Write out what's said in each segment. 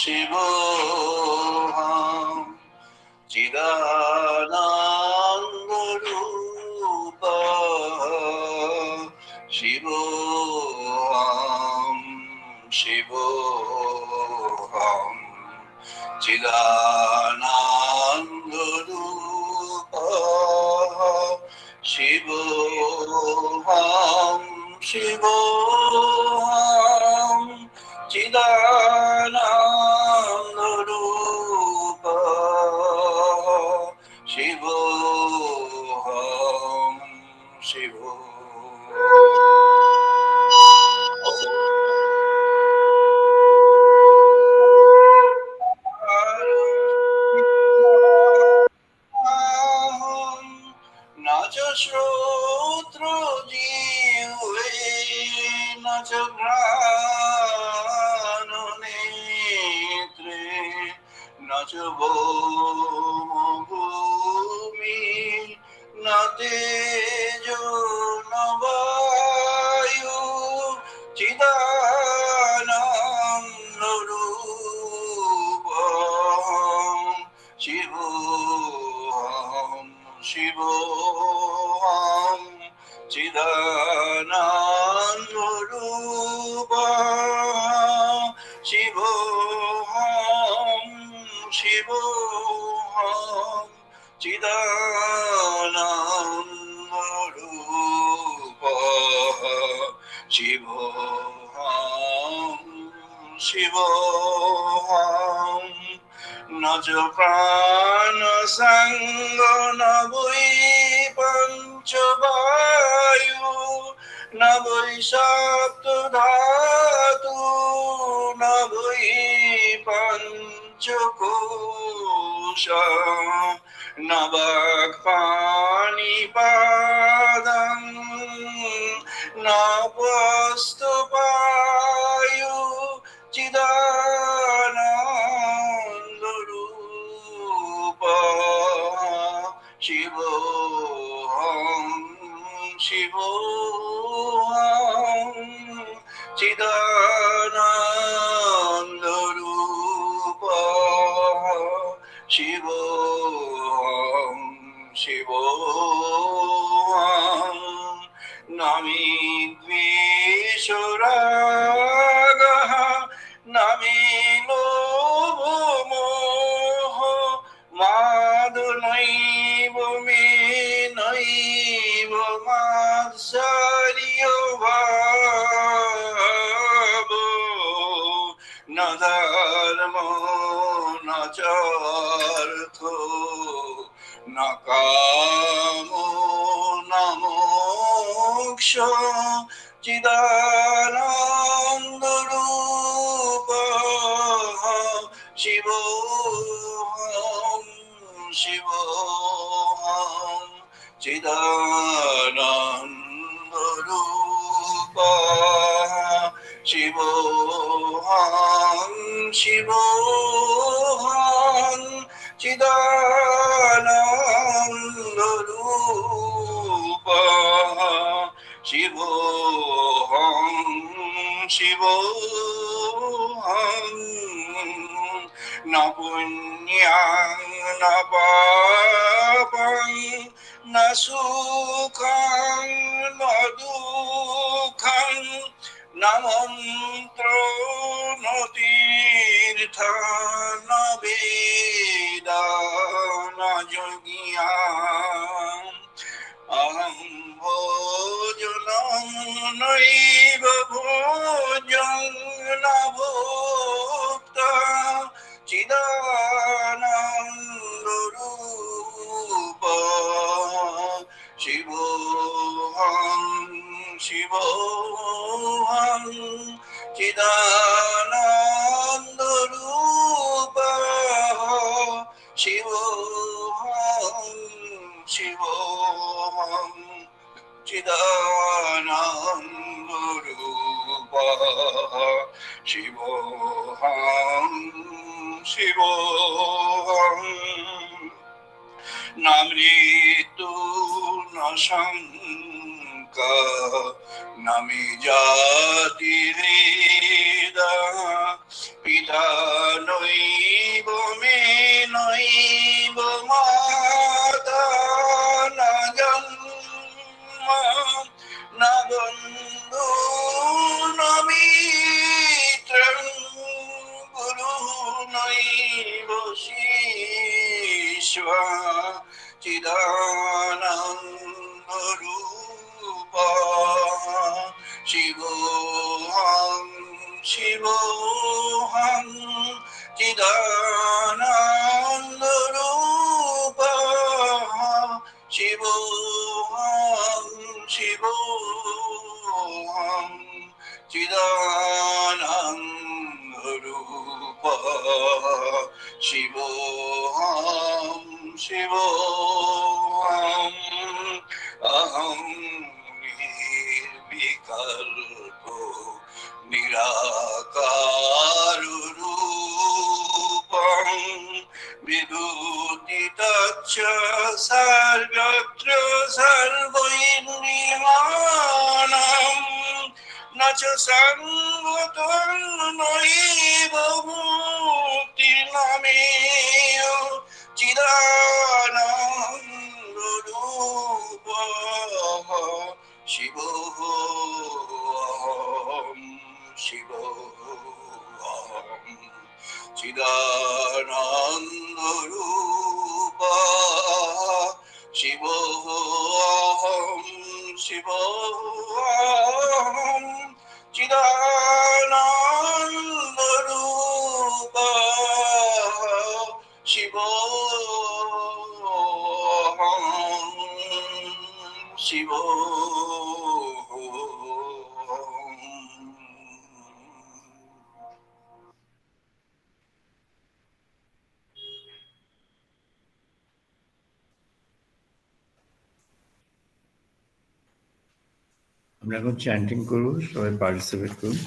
शिवोऽहं चिदानन्दरूपः शिवोऽहं शिवोऽहं चिदानन्दरूपः शिवोऽहं शिवोऽहं चिदानन्दरूपः शिवोऽहं शिवोऽहं न च श्रोत्रजिह्वे न च घ्राणनेत्रे न च भूमि न तेजो न वायु चिदानन्दरूपं शिवोऽहं शिवोऽहं चिदानन्दरूपं शिवोऽहं शिवोऽहं चिदानन्दरूपः शिवोऽहं शिवोऽहं न च प्राणसङ्गो न वै पञ्चवायु न वै सप्तधातु न वै पञ्चकोश न वाक्पाणिपादं न वस्तुपायु चिदानन्दरूपः शिवोऽहं शिवोऽहं चिदानन्दरूपः शिवोऽहं शिवोऽहं न मे द्वेषो रागः न मे लोभो मोहो मादुनैव मे नैव मात्सर्यो भावो न धर्मो न चार्थो न कामो न मोक्षो चिदानन्दरूपः शिवोऽहं शिवोऽहं चिदानन्दरूपः शिवोऽहं शिवोऽहं चिदानन्दरूपः शिवोऽहं शिवोऽहं न पुण्यं न पापं न सुखं न दुःखं न मन्त्रो न तीर्थं न वेदा न यज्ञम् अहं भोजनं नैव भोजं न भोक्ता चिदानन्दरूपः शिवोऽहं शिवोऽहं चिदानन्दरूपः शिवोऽहं शिवोऽहं चिदानन्दरूपः शिवोऽहं शिवोऽहं न मृत्यु न शङ्का न मे जातिर्वेदः पिता নৈব মে নৈব মাতা না জন্ম না বন্ধু না মিত্রং গুরু নৈব শিষ্যা চিদানন্দ রূপা শিবোহং শিবোহং চিদানন্দ রূপা শিবোহং শিবোহং চিদানন্দ রূপা শিবোহং শিবোহং অহং নির্বিকল্প নিরাকার রূপং বিদুতিতচ্চ সর্বত্র সর্বৈর্নিহানম না চ সঙ্গতং নৈব মুক্তির্নমেয় চিদানন্দ রূপ শিবোহং শিবোহং চিদানন্দ রূপ শিবোহং শিবোহং চিদানন্দ রূপ শিবোহং শিবোহং। আমরা এখন চ্যান্টিং করবো, সবাই পার্টিসিপেট করুন।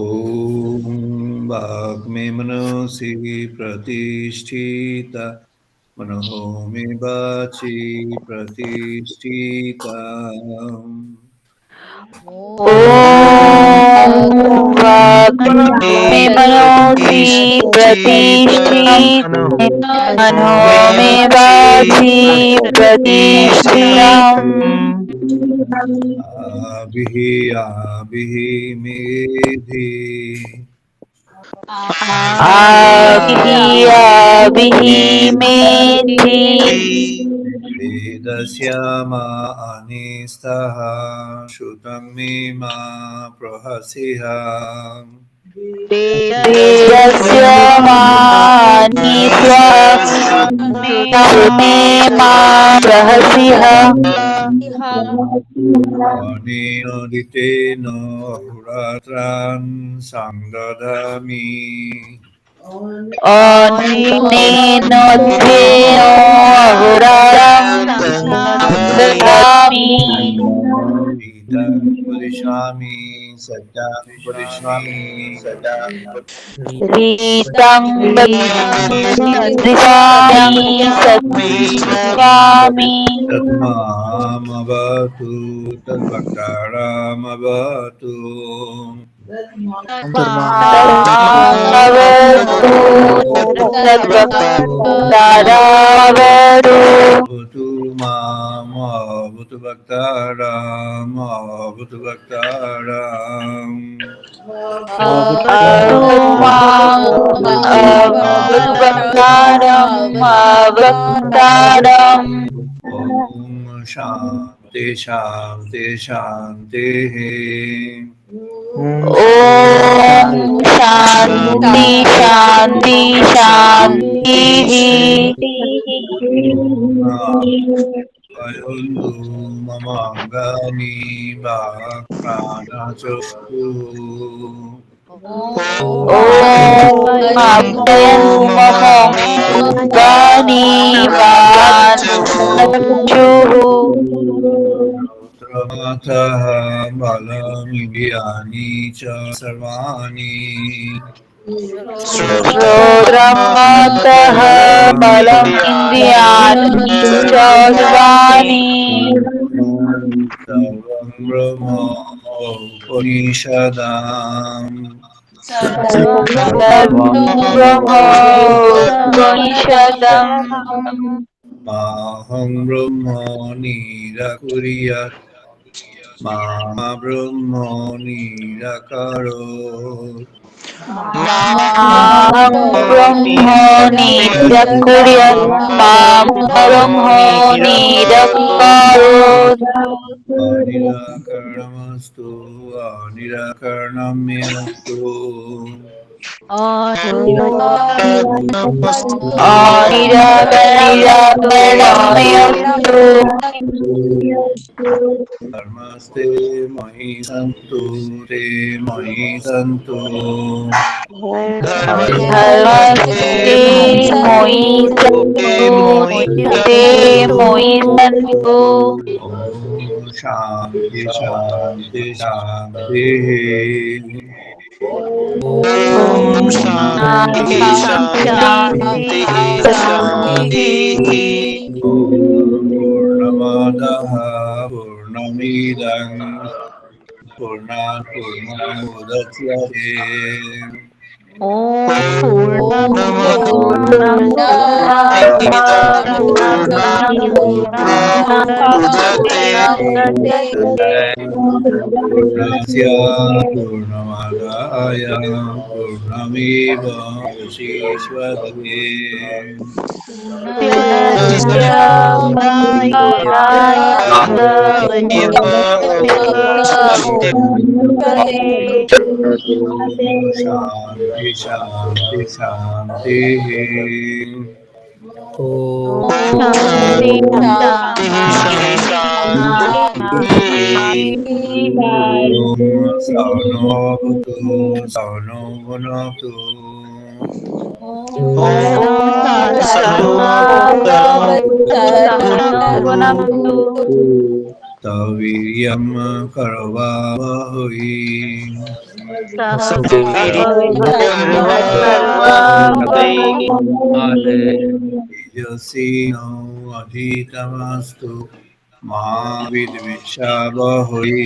ॐ वाग्मे मनसि प्रतिष्ठिता मनः मे वाचि प्रतिष्ठिता ॐ वाग्मे मनसि प्रतिष्ठिता मनो मे वाचि प्रतिष्ठितम् आभिः मेधि आभिः मेधि वेदस्यामा अनिस्तः श्रुतं मे मा प्रहसिः वेदस्य मानि मे मा प्रहसिः अनेन अहोरात्रान् संदधामि अनेन अहोरात्रं ददामि वदिष्यामि सत्यां वदिष्यामि रीतं वदिष्यामि सत्यामि तत्मामवतु तद्भक्तारामवतु तद्भक्तारामवतु भवतु मामवतु भक्तारामवतु भक्ताराम् ॐ शान्ति शान्ति शान्तिः ॐ शान्ति शान्ति शान्तिः अयुन्दु मम अङ्गानि प्राणचक्षु अभयं मम गानि वाचुः रौद्रमातः बलमिन्द्रियाणि च सर्वाणि रुद्रमातः बलम् इन्द्रियाणि च सर्वाणि सर्वं ब्रह्म उपनिषदाम् सर्वं ब्रह्मोपनिषदम् माहं ब्रह्म निराकुर्यात् मा ब्रह्म निराकरोत् माहं ब्रह्म निरकुर्यात् मां ब्रह्म निरकरोत् अनिराकरणमस्तु अनिराकरणमेऽस्तु निराकरणमस्तु धर्मस्ते मयि सन्तु ते मयि सन्तु धर्मस्ते मयि सन्तु ते मयि सन्तु ॐ शान्ति शान्ति शान्तिः ॐ शान्ति शान्ति शान्तिः पूर्णमादः पूर्णमिदं पूर्णात् पूर्णमुदच्यते पूर्णस्य पूर्णमादाय पूर्णमेवावशिष्यते शान्ति शान्ति शान्तिः शान्ति शान्तिः ॐ सौनो भवतु सौनो भुनक्तु तवीर्यं करवावहै तेजस्विनो अधितमस्तु मा विद्विषावहै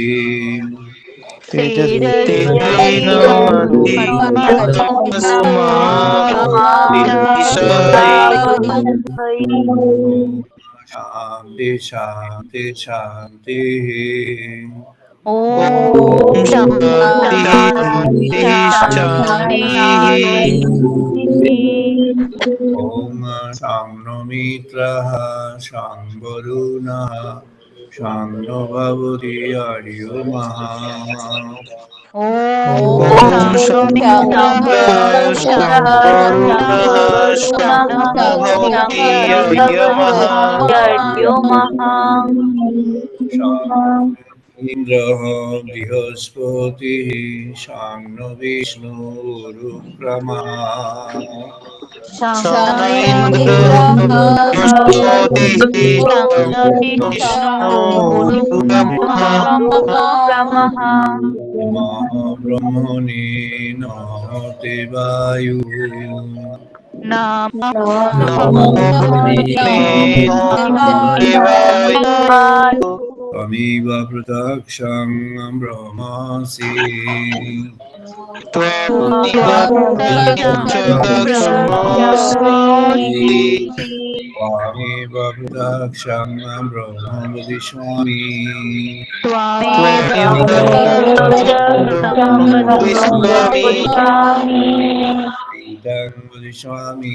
शान्ति शान्ति शान्तिः ॐ शान्ति शान्तिः ॐ शान्नो मित्रः शान्वरुणः शान्नो भवति अर्युमः ॐ शान्ति इन्द्रः बृहस्पतिः शान्नो विष्णुरुक्रमः ब्रह्मणे नमोते वायुः त्वमेव प्रत्यक्षं ब्रह्मासि त्वमेव प्रत्यक्षं ब्रह्म वदिष्यामि रीतं वदिष्यामि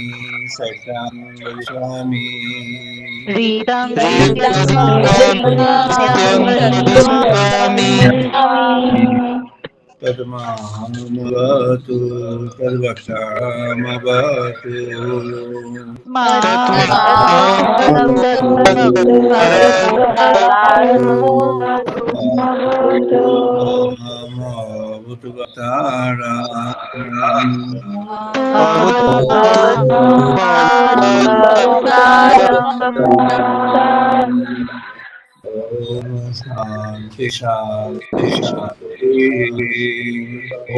सत्यं वदिष्यामि तद्मामवतु तद्वक्तामवतु मामवतु वक्तारम् Om Shanti Shanti Shanti.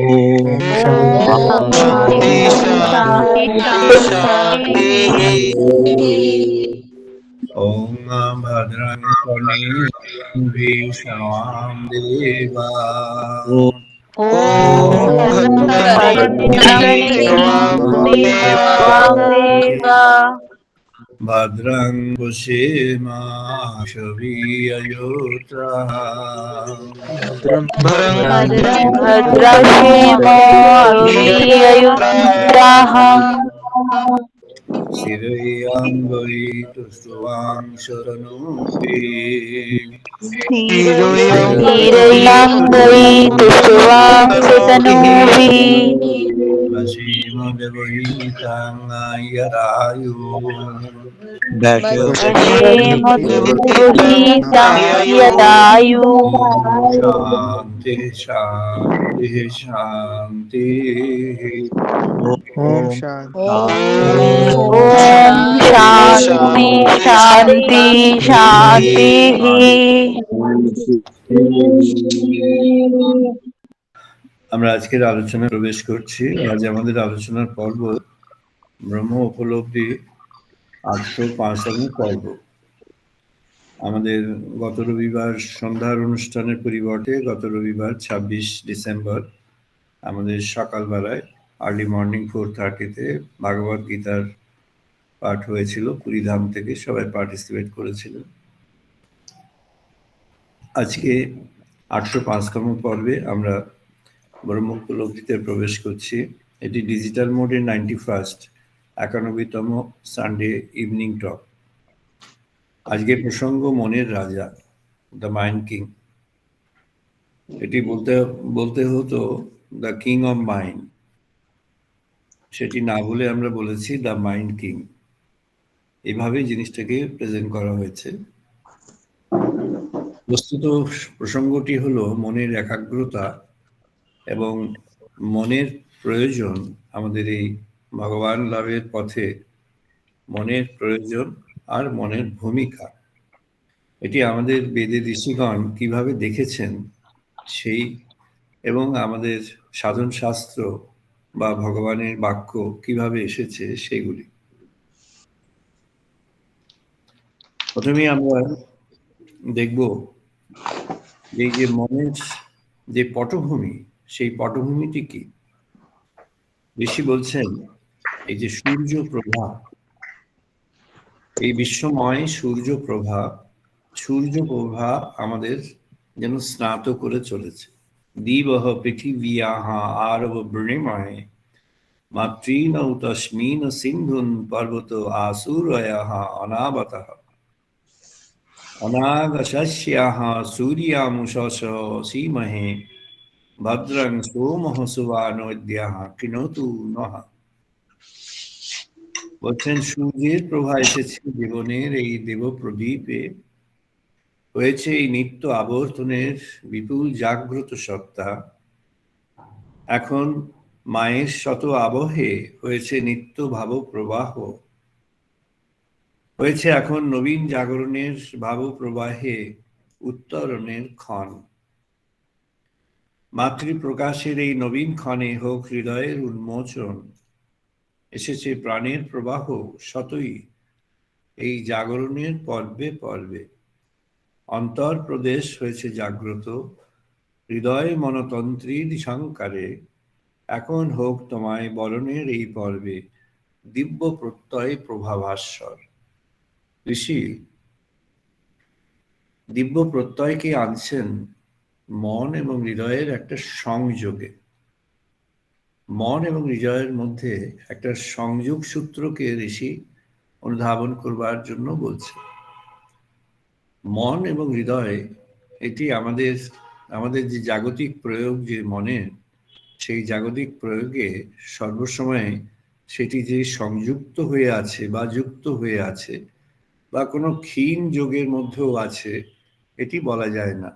Om Shanti Shanti Shanti Shanti Shanti. Om Bhadrang Karneyam Vishnuam Deva. ॐ भद्रं Om देवा Bhadrang Kushemakshaviyayotraha. भद्रक्षेमो अभिययुत्राः Sirayangaitu Suvang Sharanupri. धीरयाङ्गैः सुवांसतनूभिः Vashimodevahitangayarayu. वशेमद्गुहीतं यदायुः Shanti Shanti Shanti. Om Shanti ॐ शान्ति शान्ति शान्तिः আমরা আজকের আলোচনায় প্রবেশ করছি। আজ আমাদের আলোচনার পর্ব ব্রহ্ম উপলব্ধি 805তম পর্ব। আমাদের গত রবিবার সন্ধ্যার অনুষ্ঠানের পরিবর্তে গত রবিবার 26 ডিসেম্বর আমাদের সকালবেলায় আর্লি মর্নিং 4:30-তে ভাগবত গীতার পাঠ হয়েছিল। পুরীধাম থেকে সবাই পার্টিসিপেট করেছিলেন। আজকে 805তম পর্বে আমরা ব্রহ্ম উপলব্ধিতে প্রবেশ করছি। এটি ডিজিটাল মোডে 91তম সানডে ইভিনিং টক। আজকে প্রসঙ্গ মনের রাজা, দ্য মাইন্ড কিং। এটি বলতে হতো দ্য কিং অফ মাইন্ড, সেটি না বলে আমরা বলেছি দ্য মাইন্ড কিং। এভাবে জিনিসটাকে প্রেজেন্ট করা হয়েছে। বস্তুত প্রসঙ্গটি হলো মনের একাগ্রতা এবং মনের প্রয়োজন। আমাদের এই ভগবান লাভের পথে মনের প্রয়োজন আর মনের ভূমিকা, এটি আমাদের বেদের ঋষিগণ কিভাবে দেখেছেন সেই, এবং আমাদের সাধন শাস্ত্র বা ভগবানের বাক্য কিভাবে এসেছে সেগুলি। প্রথমে আমরা দেখব এই যে মনের যে পটভূমি, সেই পটভূমিটি কি। ঋষি বলছেন এই যে সূর্য প্রভা, এই বিশ্বময় সূর্য প্রভা আমাদের যেন স্নাত করে চলেছে। দিবহ পৃথিবীয়াহ আরব বৃণিময় মাতৃনৌ তস্মিন সিন্ধুন পর্বত আসুরয়াহ অনাবতঃ অনাগশস্যাহ সূর্যামুষস সীমহে ভদ্রং সোমঃ সুবানোদ্যাহ কৃণোতু নঃ। বলছেন সূর্যের প্রভা এসেছে জীবনের এই দেব প্রদীপে, হয়েছে এই নিত্য আবর্তনের বিপুল জাগ্রত সত্তা। এখন মায়ের শত আবহে হয়েছে নিত্য ভাব প্রবাহ, হয়েছে এখন নবীন জাগরণের ভাব প্রবাহে উত্তরণের ক্ষণ। মাতৃপ্রকাশের এই নবীন ক্ষণে হোক হৃদয়ের উন্মোচন, এসেছে প্রাণের প্রবাহ শতই এই জাগরণের পর্বে পর্বে। অন্তর প্রদেশ হয়েছে জাগ্রত, হৃদয় মনতন্ত্রীর সংকারে এখন হোক তোমায় বরণের এই পর্বে দিব্য প্রত্যয় প্রভাভাস্বর। ঋষি দিব্য প্রত্যয়কে আনছেন মন এবং হৃদয়ের একটা সংযোগে। মন এবং হৃদয়ের মধ্যে একটা সংযোগ সূত্রকে ঋষি অনুধাবন করবার জন্য বলছে। মন এবং হৃদয় এটি আমাদের যে জাগতিক প্রয়োগ যে মনের, সেই জাগতিক প্রয়োগে সর্বসময় সেটি যে সংযুক্ত হয়ে আছে বা যুক্ত হয়ে আছে বা কোনো ক্ষীণ যোগের মধ্যেও আছে, এটি বলা যায় না।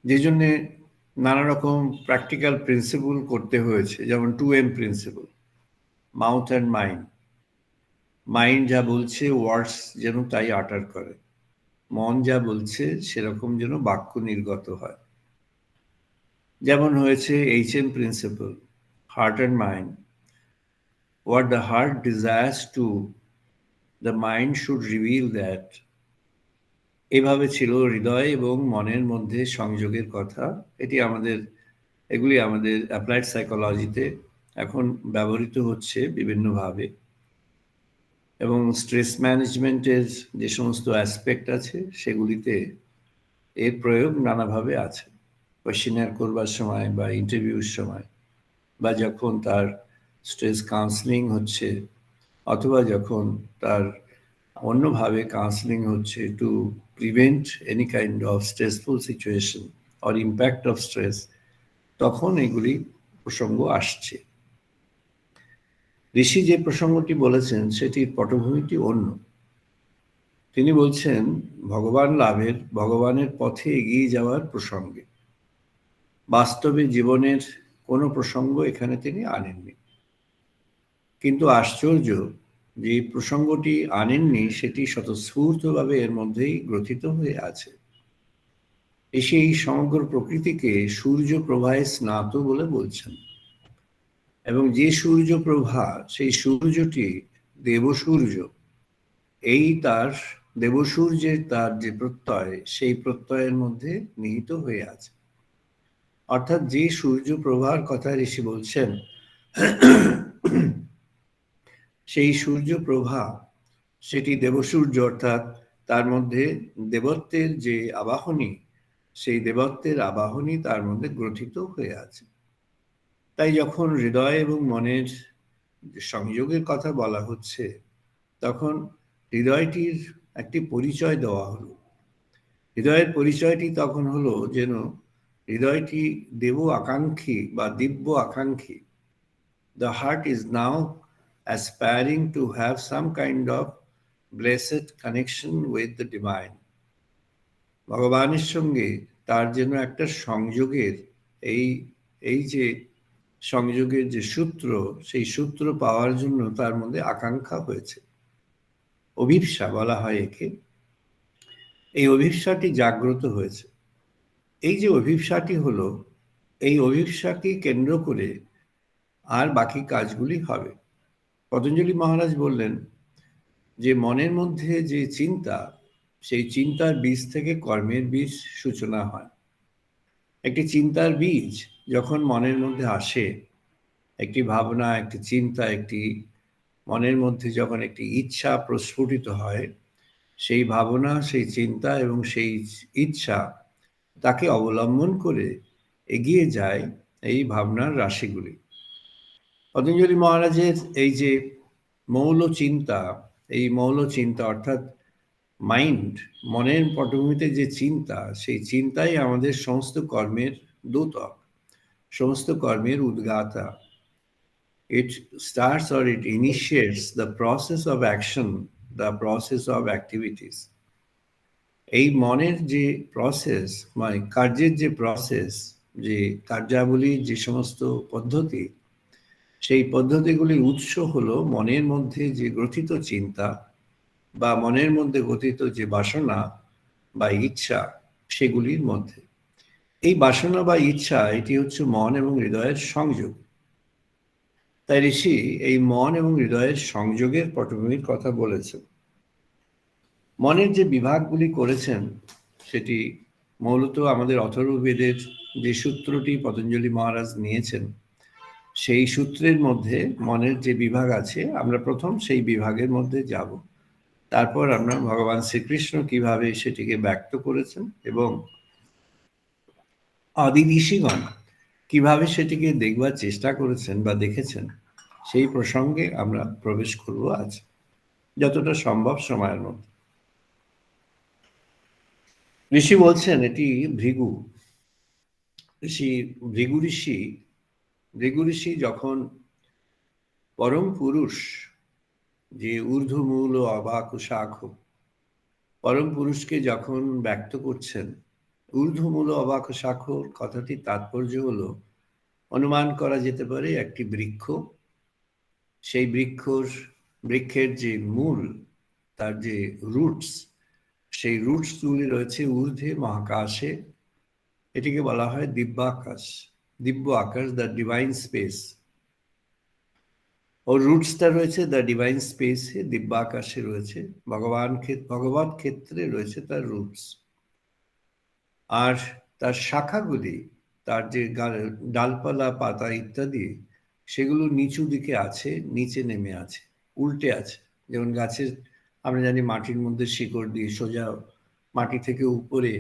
যে জন্যে নানা রকম প্র্যাকটিক্যাল প্রিন্সিপল করতে হয়েছে, যেমন 2M principle, mouth and mind. Mind যা বলছে ওয়ার্ডস যেন তাই আটার করে, মন যা বলছে সেরকম যেন বাক্য নির্গত হয়। যেমন হয়েছে HM principal, heart and mind. What the heart desires to, the mind should reveal that. এভাবে ছিল হৃদয় এবং মনের মধ্যে সংযোগের কথা। এগুলি আমাদের অ্যাপ্লাইড সাইকোলজিতে এখন ব্যবহৃত হচ্ছে বিভিন্নভাবে, এবং স্ট্রেস ম্যানেজমেন্টের যে সমস্ত অ্যাসপেক্ট আছে সেগুলিতে এর প্রয়োগ নানাভাবে আছে। কোয়েশ্চেনিয়ার করবার সময় বা ইন্টারভিউর সময়, বা যখন তার স্ট্রেস কাউন্সেলিং হচ্ছে, অথবা যখন তার অন্যভাবে কাউন্সেলিং হচ্ছে to prevent any kind of stressful situation or impact of stress, তখন এগুলি প্রসঙ্গ আসছে। ঋষি যে প্রসঙ্গটি বলেছেন সেটির পটভূমিটি অন্য। তিনি বলছেন ভগবান লাভের, ভগবানের পথে এগিয়ে যাওয়ার প্রসঙ্গে। বাস্তবে জীবনের কোনো প্রসঙ্গ এখানে তিনি আনেননি। কিন্তু আশ্চর্য যে এই প্রসঙ্গটি আনেননি সেটি স্বতঃস্ফূর্তভাবে এর মধ্যেই গ্রথিত হয়ে আছে। এসে এই সমগ্র প্রকৃতিকে সূর্য প্রভায় স্নাত বলে বলছেন, এবং যে সূর্য প্রভা, সেই সূর্যটি দেবসূর্য। এই তার দেবসূর্যের তার যে প্রত্যয়, সেই প্রত্যয়ের মধ্যে নিহিত হয়ে আছে। অর্থাৎ যে সূর্য প্রভার কথা ঋষি বলছেন, সেই সূর্য প্রভা সেটি দেবসূর্য, অর্থাৎ তার মধ্যে দেবত্বের যে আবাহনী, সেই দেবত্বের আবাহনী তার মধ্যে গ্রথিত হয়ে আছে। তাই যখন হৃদয় এবং মনের সংযোগের কথা বলা হচ্ছে, তখন হৃদয়টির একটি পরিচয় দেওয়া হলো। হৃদয়ের পরিচয়টি তখন হলো যেন হৃদয়টি দেব আকাঙ্ক্ষী বা দিব্য আকাঙ্ক্ষী। The heart is now aspiring to have some kind of blessed connection with the divine. ভগবানের সঙ্গে তার যেন একটা সংযোগের এই যে সংযোগের যে সূত্র, সেই সূত্র পাওয়ার জন্য তার মধ্যে আকাঙ্ক্ষা হয়েছে। অভিপ্সা বলা হয় একে। এই অভিপ্সাটি জাগ্রত হয়েছে। এই যে অভিপ্সাটি হলো, এই অভিপ্সাকে কেন্দ্র করে আর বাকি কাজগুলি হবে। পতঞ্জলি মহারাজ বললেন যে মনের মধ্যে যে চিন্তা, সেই চিন্তার বীজ থেকে কর্মের বীজ সূচনা হয়। একটি চিন্তার বীজ যখন মনের মধ্যে আসে, একটি ভাবনা, একটি চিন্তা, একটি মনের মধ্যে যখন একটি ইচ্ছা প্রস্ফুটিত হয়, সেই ভাবনা, সেই চিন্তা এবং সেই ইচ্ছা তাকে অবলম্বন করে এগিয়ে যায় এই ভাবনার রাশিগুলি। পতঞ্জলি মহারাজের এই যে মৌল চিন্তা, এই মৌল চিন্তা অর্থাৎ মাইন্ড, মনের পটভূমিতে যে চিন্তা, সেই চিন্তাই আমাদের সমস্ত কর্মের দ্যোতক, সমস্ত কর্মের উদ্গাতা। It starts or it initiates the process of action, the process of activities. এই মনের যে প্রসেস, মানে কার্যের যে প্রসেস, যে কার্যাবলীর যে সমস্ত পদ্ধতি, সেই পদ্ধতিগুলির উৎস হলো মনের মধ্যে যে গ্রথিত চিন্তা বা মনের মধ্যে গঠিত যে বাসনা বা ইচ্ছা, সেগুলির মধ্যে। এই বাসনা বা ইচ্ছা, এটি হচ্ছে মন এবং হৃদয়ের সংযোগ। তাই ঋষি এই মন এবং হৃদয়ের সংযোগের পটভূমির কথা বলেছেন। মনের যে বিভাগগুলি করেছেন সেটি মূলত আমাদের অথর্ববেদের যে সূত্রটি পতঞ্জলি মহারাজ নিয়েছেন, সেই সূত্রের মধ্যে মনের যে বিভাগ আছে, আমরা প্রথম সেই বিভাগের মধ্যে যাব। তারপর আমরা ভগবান শ্রীকৃষ্ণ কিভাবে সেটিকে ব্যক্ত করেছেন এবং আদি ঋষিগণ কিভাবে সেটিকে দেখবার চেষ্টা করেছেন বা দেখেছেন, সেই প্রসঙ্গে আমরা প্রবেশ করব আজ, যতটা সম্ভব সময়ের মধ্যে। ঋষি বলছেন এটি ভৃগু ঋষি। ভৃগু ঋষি যখন পরম পুরুষ, যে ঊর্ধ্বমূল অবাক শাখ, পরম পুরুষকে যখন ব্যক্ত করছেন, ঊর্ধ্বমূল অবাক শাখর কথাটির তাৎপর্য হলো, অনুমান করা যেতে পারে একটি বৃক্ষ, সেই বৃক্ষের যে মূল, তার যে রুটস, সেই রুটস গুলি রয়েছে ঊর্ধ্বে মহাকাশে, এটিকে বলা হয় দিব্যাকাশ, দিব্য আকাশ, দ্য ডিভাইন স্পেস। ওর রুটসটা রয়েছে দ্য ডিভাইন স্পেসে, দিব্যাকাশে রয়েছে, ভগবত ক্ষেত্রে রয়েছে তার রুটস। আর তার শাখাগুলি, তার যে ডালপালা পাতা ইত্যাদি, সেগুলো নিচু দিকে আছে, নিচে নেমে আছে, উল্টে আছে। যেমন গাছের আমরা জানি মাটির মধ্যে শিকড় দিয়ে সোজা মাটি থেকে উপরে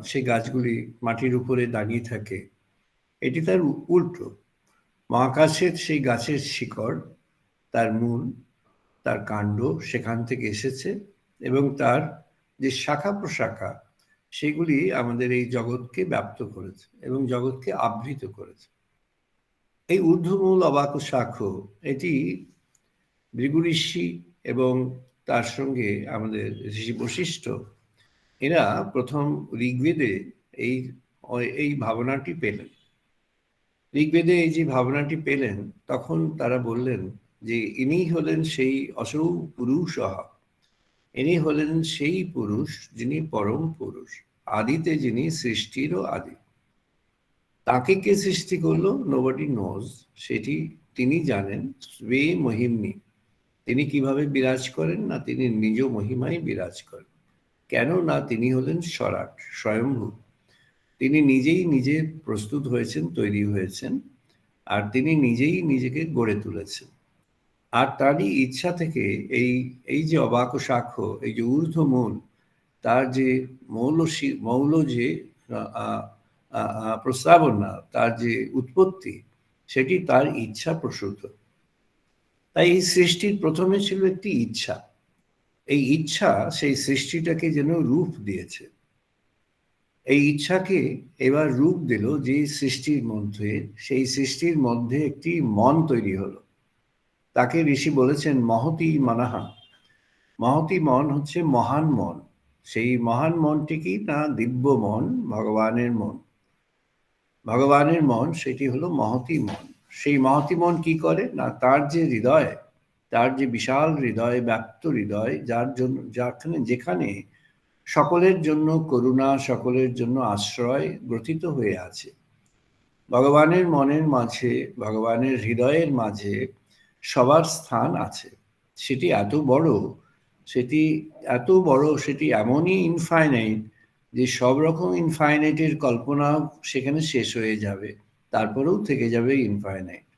সেই গাছগুলি মাটির উপরে দাঁড়িয়ে থাকে, এটি তার উল্টো। মহাকাশের সেই গাছের শিকড়, তার মূল, তার কাণ্ড সেখান থেকে এসেছে, এবং তার যে শাখা প্রশাখা সেগুলি আমাদের এই জগৎকে ব্যাপ্ত করেছে এবং জগৎকে আবৃত করেছে। এই ঊর্ধ্বমূল অবাক শাখ, এটি ভৃগু ঋষি এবং তার সঙ্গে আমাদের ঋষি বশিষ্ঠ, এরা প্রথম ঋগ্বেদে এই ভাবনাটি পেলেন। ঋগ্বেদে এই যে ভাবনাটি পেলেন, তখন তারা বললেন যে ইনি হলেন সেই অসৌ পুরুষঃ, ইনি হলেন সেই পুরুষ যিনি পরম পুরুষ, আদিতে যিনি সৃষ্টিরও আদি। তাকে কে সৃষ্টি করলো? নোবডি নোজ, সেটি তিনি জানেন। স্বে মহিম্নি, তিনি কিভাবে বিরাজ করেন? না, তিনি নিজ মহিমায় বিরাজ করেন। কেন? না, তিনি হলেন স্বরাট, স্বয়ম্ভূ। তিনি নিজেই নিজে প্রস্তুত হয়েছেন, তৈরি হয়েছেন, আর তিনি নিজেই নিজেকে গড়ে তুলেছেন। আর তারই ইচ্ছা থেকে এই যে অবাক সাক্ষ্য, এই যে ঊর্ধ্বমূল, তার যে মৌল যে প্রস্তাবনা, তার যে উৎপত্তি, সেটি তার ইচ্ছা প্রসূত। তাই এই সৃষ্টির প্রথমে ছিল একটি ইচ্ছা। এই ইচ্ছা সেই সৃষ্টিটাকে যেন রূপ দিয়েছে। এই ইচ্ছাকে এবার রূপ দিল যে সৃষ্টির মধ্যে, সেই সৃষ্টির মধ্যে একটি মন তৈরি হলো। তাকে ঋষি বলেছেন মহতি মনাহা। মহতি মন হচ্ছে মহান মন। সেই মহান মনটি কি? না, দিব্য মন, ভগবানের মন। ভগবানের মন, সেটি হলো মহতি মন। সেই মহতি মন কি করে? না, তার যে হৃদয়, তার যে বিশাল হৃদয়, ব্যাপ্ত হৃদয়, যেখানে সকলের জন্য করুণা, সকলের জন্য আশ্রয় গ্রথিত হয়ে আছে। ভগবানের মনের মাঝে, ভগবানের হৃদয়ের মাঝে সবার স্থান আছে। সেটি এত বড়, সেটি এমনই ইনফাইনাইট যে সব রকম ইনফাইনাইটের কল্পনা সেখানে শেষ হয়ে যাবে, তারপরেও থেকে যাবে ইনফাইনাইট।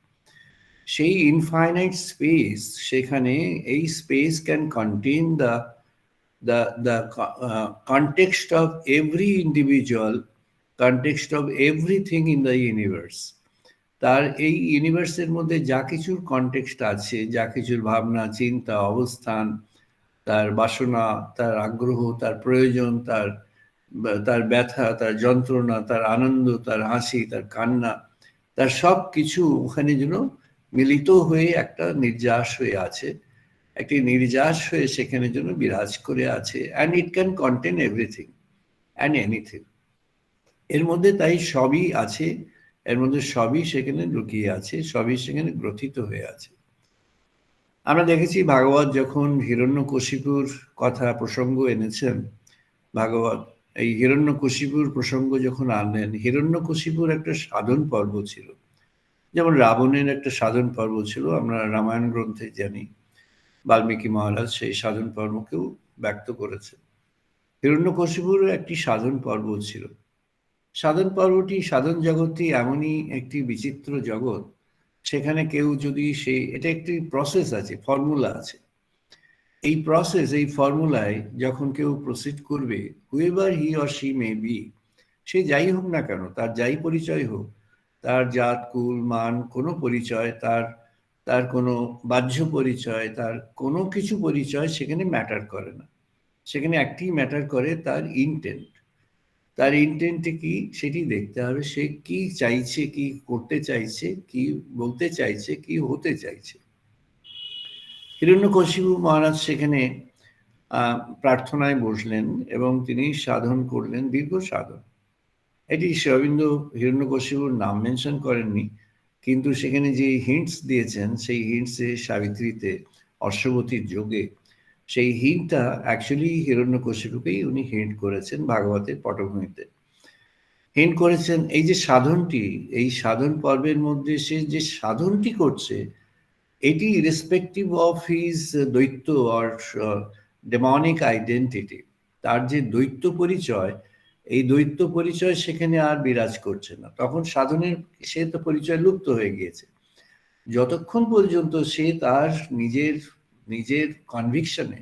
সেই ইনফাইনাইট স্পেস, সেখানে এই space can contain the context of every individual, context of everything in the universe. তার এই ইউনিভার্সের মধ্যে যা কিছুর কনটেক্সট আছে, যা কিছুর ভাবনা, চিন্তা, অবস্থান, তার বাসনা, তার আগ্রহ, তার প্রয়োজন, তার ব্যথা, তার যন্ত্রণা, তার আনন্দ, তার হাসি, তার কান্না, তার সব কিছু ওখানে যেন মিলিত হয়ে একটা নির্যাস হয়ে আছে, একটি নির্যাস হয়ে সেখানে যেন বিরাজ করে আছে। And it can contain everything and anything. এর মধ্যে তাই সবই আছে, এর মধ্যে সবই সেখানে লুকিয়ে আছে, সবই সেখানে গ্রথিত হয়ে আছে। আমরা দেখেছি ভাগবত যখন হিরণ্যকশিপুর কথা প্রসঙ্গ এনেছেন, ভাগবত এই হিরণ্যকশিপুর প্রসঙ্গ যখন আনলেন, হিরণ্যকশিপুর একটা সাধন পর্ব ছিল, যেমন রাবণের একটা সাধন পর্ব ছিল। আমরা রামায়ণ গ্রন্থে জানি বাল্মীকি মহারাজ সেই সাধন পর্বকেও ব্যক্ত করেছেন। হিরণ্যকশিপুর একটি সাধন পর্ব ছিল। সাধন পর্বটি, সাধন জগৎটি এমনই একটি বিচিত্র জগৎ, সেখানে কেউ যদি এটা একটি প্রসেস আছে, ফর্মুলা আছে। এই প্রসেস, এই ফর্মুলায় যখন কেউ প্রসিড করবে, whoever he or she may be, সে যাই হোক না কেন, তার যাই পরিচয় হোক, তার জাত, কুল, মান, কোনো পরিচয়, তার কোনো বাহ্য পরিচয়, তার কোনো কিছু পরিচয় সেখানে ম্যাটার করে না। সেখানে একটি ম্যাটার করে তার ইন্টেন্ট। তার ইন্টেন্টে কি, সেটি দেখতে হবে। সে কি চাইছে, কি করতে চাইছে, কি বলতে চাইছে, কি হতে চাইছে। হিরণ্যকশিপু মহারাজ সেখানে প্রার্থনায় বসলেন এবং তিনি সাধন করলেন, দীর্ঘ সাধন। এটি শ্রী অরবিন্দ হিরণ্যকশিপুর নাম মেনশন করেননি, কিন্তু সেখানে যে হিন্টস দিয়েছেন, সেই হিন্টসে সাবিত্রীতে, অশ্ববতীর যোগে সেই হিন্টটা অ্যাকচুয়ালি হিরণ্যকশিপুকেই উনি হিন্ট করেছেন ভাগবতের পটভূমিতে। হিন্ট করেছেন এই যে সাধনটি, এই সাধন পর্বের মধ্যে সে যে সাধনটি করছে, এটি ইরেসপেক্টিভ অফ হিজ দ্বৈত অর ডেমনিক আইডেন্টিটি, তার যে দ্বৈত পরিচয়, এই দ্বৈত পরিচয় সেখানে আর বিরাজ করছে না। তখন সাধনের সে তো পরিচয় লুপ্ত হয়ে গিয়েছে। যতক্ষণ পর্যন্ত সে তার নিজের নিজের কনভিকশনে,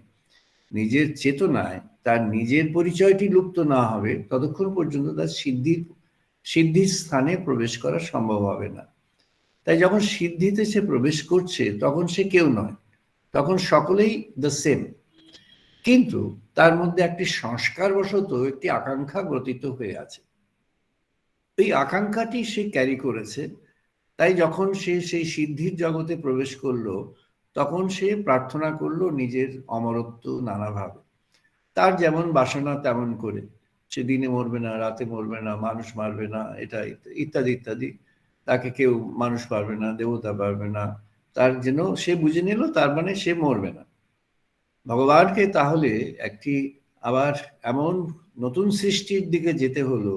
নিজের চেতনায় তার নিজের পরিচয়টি লুপ্ত না হবে, ততক্ষণ পর্যন্ত তার সিদ্ধির স্থানে প্রবেশ করা সম্ভব হবে না। তাই যখন সিদ্ধিতে সে প্রবেশ করছে তখন সে কেউ নয়, তখন সকলেই দ্য সেম। কিন্তু তার মধ্যে একটি সংস্কারবশত একটি আকাঙ্ক্ষা গ্রথিত হয়ে আছে, এই আকাঙ্ক্ষাটি সে ক্যারি করেছে। তাই যখন সে সেই সিদ্ধির জগতে প্রবেশ করলো, তখন সে প্রার্থনা করলো নিজের অমরত্ব নানাভাবে। তার যেমন বাসনা তেমন করে, সে দিনে মরবে না, রাতে মরবে না, মানুষ মারবে না, এটা ইত্যাদি ইত্যাদি। তাকে কেউ মানুষ পারবে না, দেবতা পারবে না, তার যেন সে বুঝে নিল তার মানে সে মরবে না। ভগবানকে তাহলে একটি আবার এমন নতুন সৃষ্টির দিকে যেতে হলো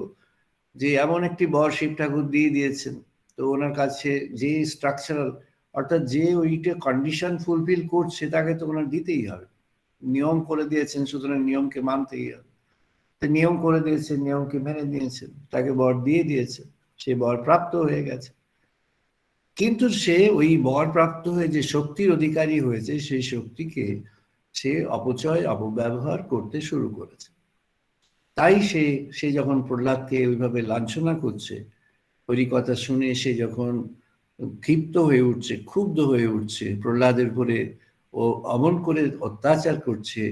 যে এমন একটি বর শিব ঠাকুর দিয়ে দিয়েছেন। তো ওনার কাছে যে স্ট্রাকচারাল, অর্থাৎ যে ওইটা কন্ডিশন ফুলফিল করছে তাকে তো ওনার দিতেই হবে। নিয়ম করে দিয়েছেন, সুতরাং নিয়মকে মানতেই হবে। তো নিয়ম করে দিয়েছেন, নিয়মকে মেনে নিয়েছেন, তাকে বর দিয়ে দিয়েছে, সে বর প্রাপ্ত হয়ে গেছে। কিন্তু সে ওই বর প্রাপ্ত হয়ে যে শক্তির অধিকারী হয়েছে, সেই শক্তিকে সে অপচয় অপব্যবহার করতে শুরু করেছে। তাই সে যখন প্রহ্লাদকে ওইভাবে লাঞ্ছনা করছে, হরিকথা শুনে সে যখন ক্ষিপ্ত হয়ে উঠছে, ক্ষুব্ধ হয়ে উঠছে, প্রহ্লাদের উপরে ও অমন করে অত্যাচার করছে,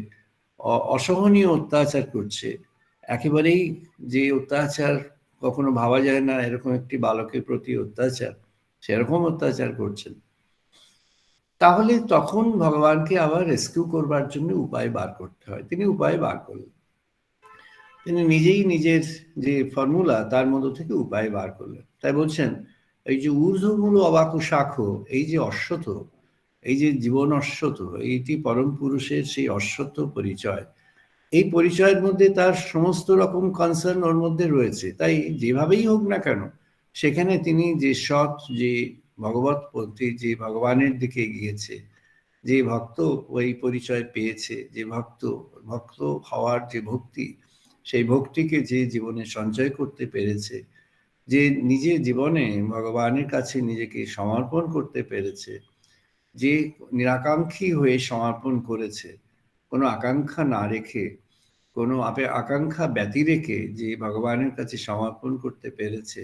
অসহনীয় অত্যাচার করছে, একেবারেই যে অত্যাচার কখনো ভাবা যায় না, এরকম একটি বালকের প্রতি অত্যাচার, সেরকম অত্যাচার করছেন। তাহলে তখন ভগবানকে আবার রেস্কিউ করবার জন্য উপায় বার করতে হয়। তিনি উপায় বার করলেন, তিনি নিজেই নিজের যে ফর্মুলা তার মধ্যে থেকে উপায় বার করলেন। তাই বলছেন এই যে ঊর্ধ্বমূল অবাকু শাখ, এই যে অশ্বত, এই যে জীবন অশ্বত, এইটি পরম পুরুষের সেই অশ্বত পরিচয়। এই পরিচয়ের মধ্যে তার সমস্ত রকম কনসার্ন ওর মধ্যে রয়েছে। তাই যেভাবেই হোক না কেন, সেখানে তিনি যে সৎ, যে ভগবৎপন্থী, যে ভগবানের দিকে গিয়েছে, যে ভক্ত ওই পরিচয় পেয়েছে, যে ভক্ত হওয়ার যে ভক্তি, সেই ভক্তিকে যে জীবনে সঞ্চয় করতে পেরেছে, যে নিজের জীবনে ভগবানের কাছে নিজেকে সমর্পণ করতে পেরেছে, যে নিরাকাঙ্ক্ষী হয়ে সমর্পণ করেছে, কোনো আকাঙ্ক্ষা না রেখে, কোনো আকাঙ্ক্ষা ব্যতি রেখে যে ভগবানের কাছে সমর্পণ করতে পেরেছে,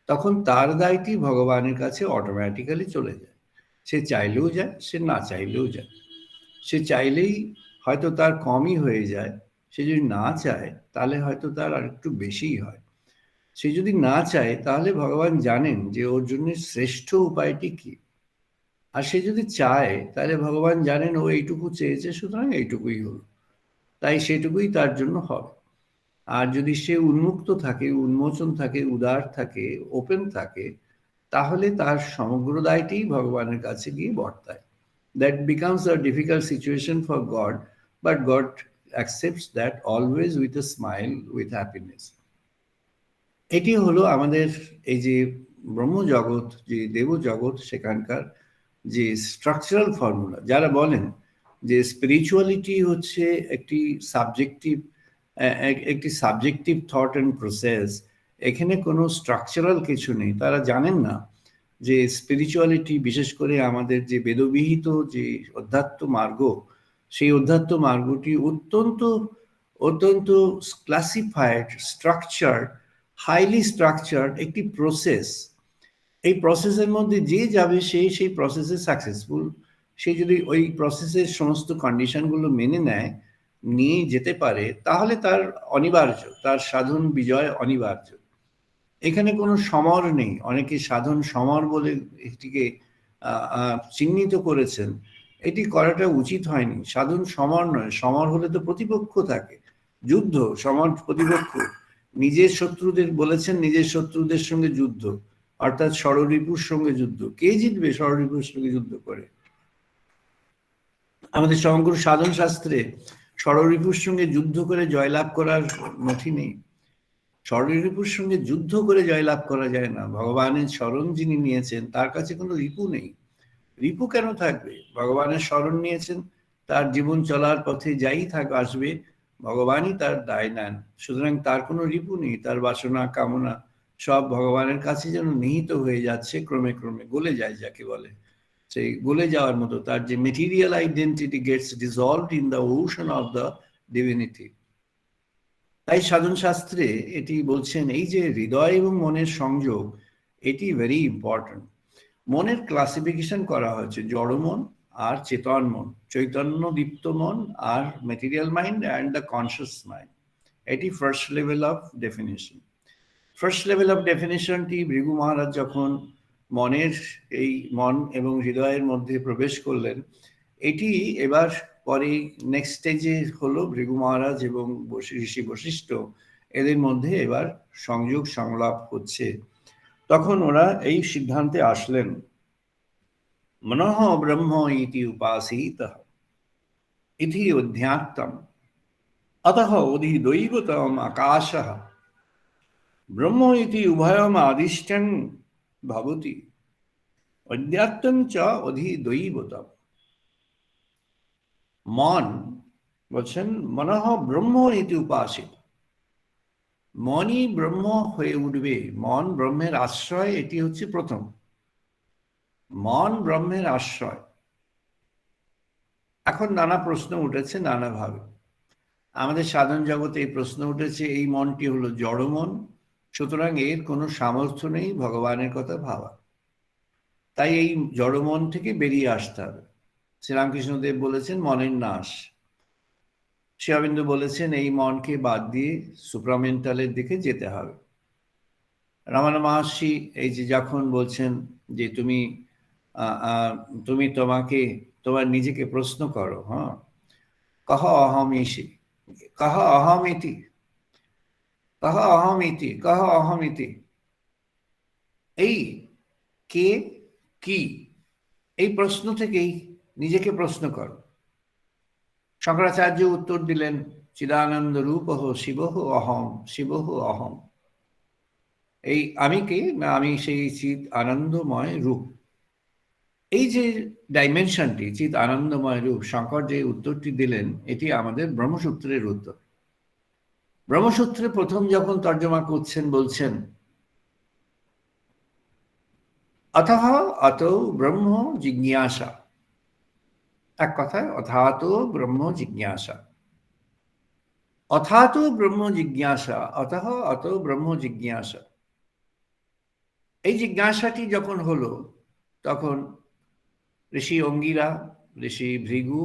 তখন তার দায়টি ভগবানের কাছে অটোমেটিক্যালি চলে যায়। সে চাইলেও যায়, সে না চাইলেও যায়। সে চাইলেই হয়তো তার কমই হয়ে যায়, সে যদি না চায় তাহলে হয়তো তার আর একটু বেশিই হয়। সে যদি না চায় তাহলে ভগবান জানেন যে ওর জন্য শ্রেষ্ঠ উপায়টি কি। আর সে যদি চায় তাহলে ভগবান জানেন ও এইটুকু চেয়েছে, সুতরাং এইটুকুই হলো, তাই সেটুকুই তার জন্য হবে। আর যদি সে উন্মুক্ত থাকে, উন্মোচন থাকে, উদার থাকে, ওপেন থাকে, তাহলে তার সমগ্র দায়টি ভগবানের কাছে গিয়ে বর্তায়। That becomes a difficult situation for God, but God accepts that always with a smile, with happiness. এটি হলো আমাদের এই যে ব্রহ্মজগৎ, যে দেবজগৎ, সেখানকার যে স্ট্রাকচারাল ফর্মুলা। যারা বলেন যে স্পিরিচুয়ালিটি হচ্ছে একটি সাবজেক্টিভ থট অ্যান্ড প্রসেস, এখানে কোনো স্ট্রাকচারাল কিছু নেই, তারা জানেন না যে স্পিরিচুয়ালিটি, বিশেষ করে আমাদের যে বেদবিহিত যে অধ্যাত্ম মার্গ, সেই অধ্যাত্ম মার্গটি অত্যন্ত অত্যন্ত ক্লাসিফাইড, স্ট্রাকচার্ড, হাইলি স্ট্রাকচার্ড একটি প্রসেস। এই প্রসেসের মধ্যে যে যাবে সেই প্রসেসে সাকসেসফুল। সে যদি ওই প্রসেসের সমস্ত কন্ডিশনগুলো মেনে নেয়, নিয়ে যেতে পারে, তাহলে তার অনিবার্য, তার সাধন বিজয় অনিবার্য। এখানে কোনো সমর নেই। অনেকে সাধন সমর বলে এটিকে চিহ্নিত করেছেন, এটি করাটা উচিত হয়নি। সাধন সমর নয়, সমর হলে তো প্রতিপক্ষ থাকে, যুদ্ধ, সমর প্রতিপক্ষ। নিজের শত্রুদের বলেছেন, নিজের শত্রুদের সঙ্গে যুদ্ধ, অর্থাৎ ষড়রিপুর সঙ্গে যুদ্ধ। কে জিতবে ষড়রিপুর সঙ্গে যুদ্ধ করে? আমাদের সমগ্র সাধন শাস্ত্রে ষড়রিপুর সঙ্গে যুদ্ধ করে জয়লাভ করার নথি নেই। ষড়রিপুর সঙ্গে যুদ্ধ করে জয়লাভ করা যায় না। ভগবানের শরণ যিনি নিয়েছেন তার কাছে কোনো রিপু নেই। রিপু কেন থাকবে? ভগবানের শরণ নিয়েছেন, তার জীবন চলার পথে যাই থাক আসবে, ভগবানই তার দায় নেন। সুতরাং তার কোনো রিপু নেই। তার বাসনা কামনা সব ভগবানের কাছে যেন নিহিত হয়ে যাচ্ছে, ক্রমে ক্রমে গলে যায়, যাকে বলে সেই গলে যাওয়ার মতো। তার যে material identity gets dissolved in the ocean of the divinity. তাই সাধন শাস্ত্রে এটি বলছেন, এই যে হৃদয় এবং মনের সংযোগ, এটি ভেরি ইম্পর্টেন্ট। মনের ক্লাসিফিকেশন করা হয়েছে জড় মন আর চেতন মন, চৈতন্য দীপ্ত মন আর material mind and the conscious mind. এটি first level of definition. First level of ডেফিনেশনটি ভৃগু মহারাজ যখন মনের এই মন এবং হৃদয়ের মধ্যে প্রবেশ করলেন, এটি এবার পরে নেক্সট স্টেজে হলো ভৃগু মহারাজ এবং ঋষি বশিষ্ঠ, এদের মধ্যে এবার সংযোগ সংলাপ হচ্ছে। তখন ওরা এই সিদ্ধান্তে আসলেন, মনঃ ব্রহ্ম ইতি উপাসিতঃ ইতি অধ্যাত্মম অতঃ অধিদৈবতম আকাশঃ ব্রহ্ম ইতি উভয়ম আদিষ্টং ভবতি অধ্যাত্মং চ অধিদৈবতম। মন বলছেন মনঃ ব্রহ্ম ইতি উপাসিত, মনই ব্রহ্ম হয়ে উঠবে, মন ব্রহ্মের আশ্রয়, এটি হচ্ছে প্রথম। মন ব্রহ্মের আশ্রয়। এখন নানা প্রশ্ন উঠেছে নানাভাবে। আমাদের সাধারণ জগতে এই প্রশ্ন উঠেছে, এই মনটি হলো জড় মন, সুতরাং এর কোনো সামর্থ্য নেই ভগবানের কথা ভাবা, তাই এই জড় মন থেকে বেরিয়ে আসতে হবে। শ্রীরামকৃষ্ণদেব বলেছেন মনের নাশ। শ্রী অরবিন্দ বলেছেন এই মনকে বাদ দিয়ে সুপ্রামেন্টালের দিকে যেতে হবে। রামানন্দ মহর্ষি এই যে যখন বলছেন যে তুমি তোমার নিজেকে প্রশ্ন করো, হ্যাঁ, কহ অহমিষি, কহ অহমিতি, কহ অহমিতি, কহ অহমিতি, এই কে কি, এই প্রশ্ন থেকেই নিজেকে প্রশ্ন করো। শঙ্করাচার্য উত্তর দিলেন, চিদানন্দ রূপঃ শিবঃ অহম, শিবঃ অহম। এই আমি কে? না, আমি সেই চিৎ আনন্দময় রূপ। এই যে ডাইমেনশনটি চিৎ আনন্দময় রূপ, শঙ্কর যে উত্তরটি দিলেন, এটি আমাদের ব্রহ্মসূত্রের উত্তর। ব্রহ্মসূত্রে প্রথম যখন তর্জমা করছেন বলছেন, অতঃ অত ব্রহ্ম জিজ্ঞাসা। এক কথায় অথাত ব্রহ্ম জিজ্ঞাসা, অথাত ব্রহ্ম জিজ্ঞাসা, অতঃ অত ব্রহ্ম জিজ্ঞাসা। এই জিজ্ঞাসাটি যখন হলো, তখন ঋষি অঙ্গিরা, ঋষি ভৃগু,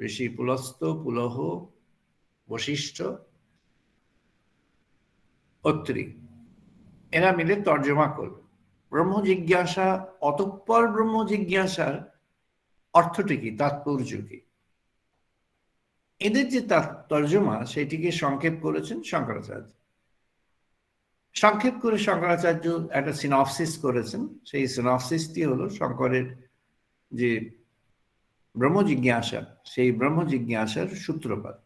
ঋষি পুলস্ত, পুলহ, বশিষ্ঠ, অত্রি, এরা মিলে তর্জমা করল ব্রহ্ম জিজ্ঞাসা। অতঃপর ব্রহ্ম জিজ্ঞাসার অর্থটি কি, তাৎপর্য কি? এদের যে তর্জমা, সেটিকে সংক্ষেপ করেছেন শঙ্করাচার্য। সংক্ষেপ করে শঙ্করাচার্য একটা সিনপসিস করেছেন। সেই সিনপসিসটি হলো শঙ্করের যে ব্রহ্ম জিজ্ঞাসা, সেই ব্রহ্ম জিজ্ঞাসার সূত্রপাত।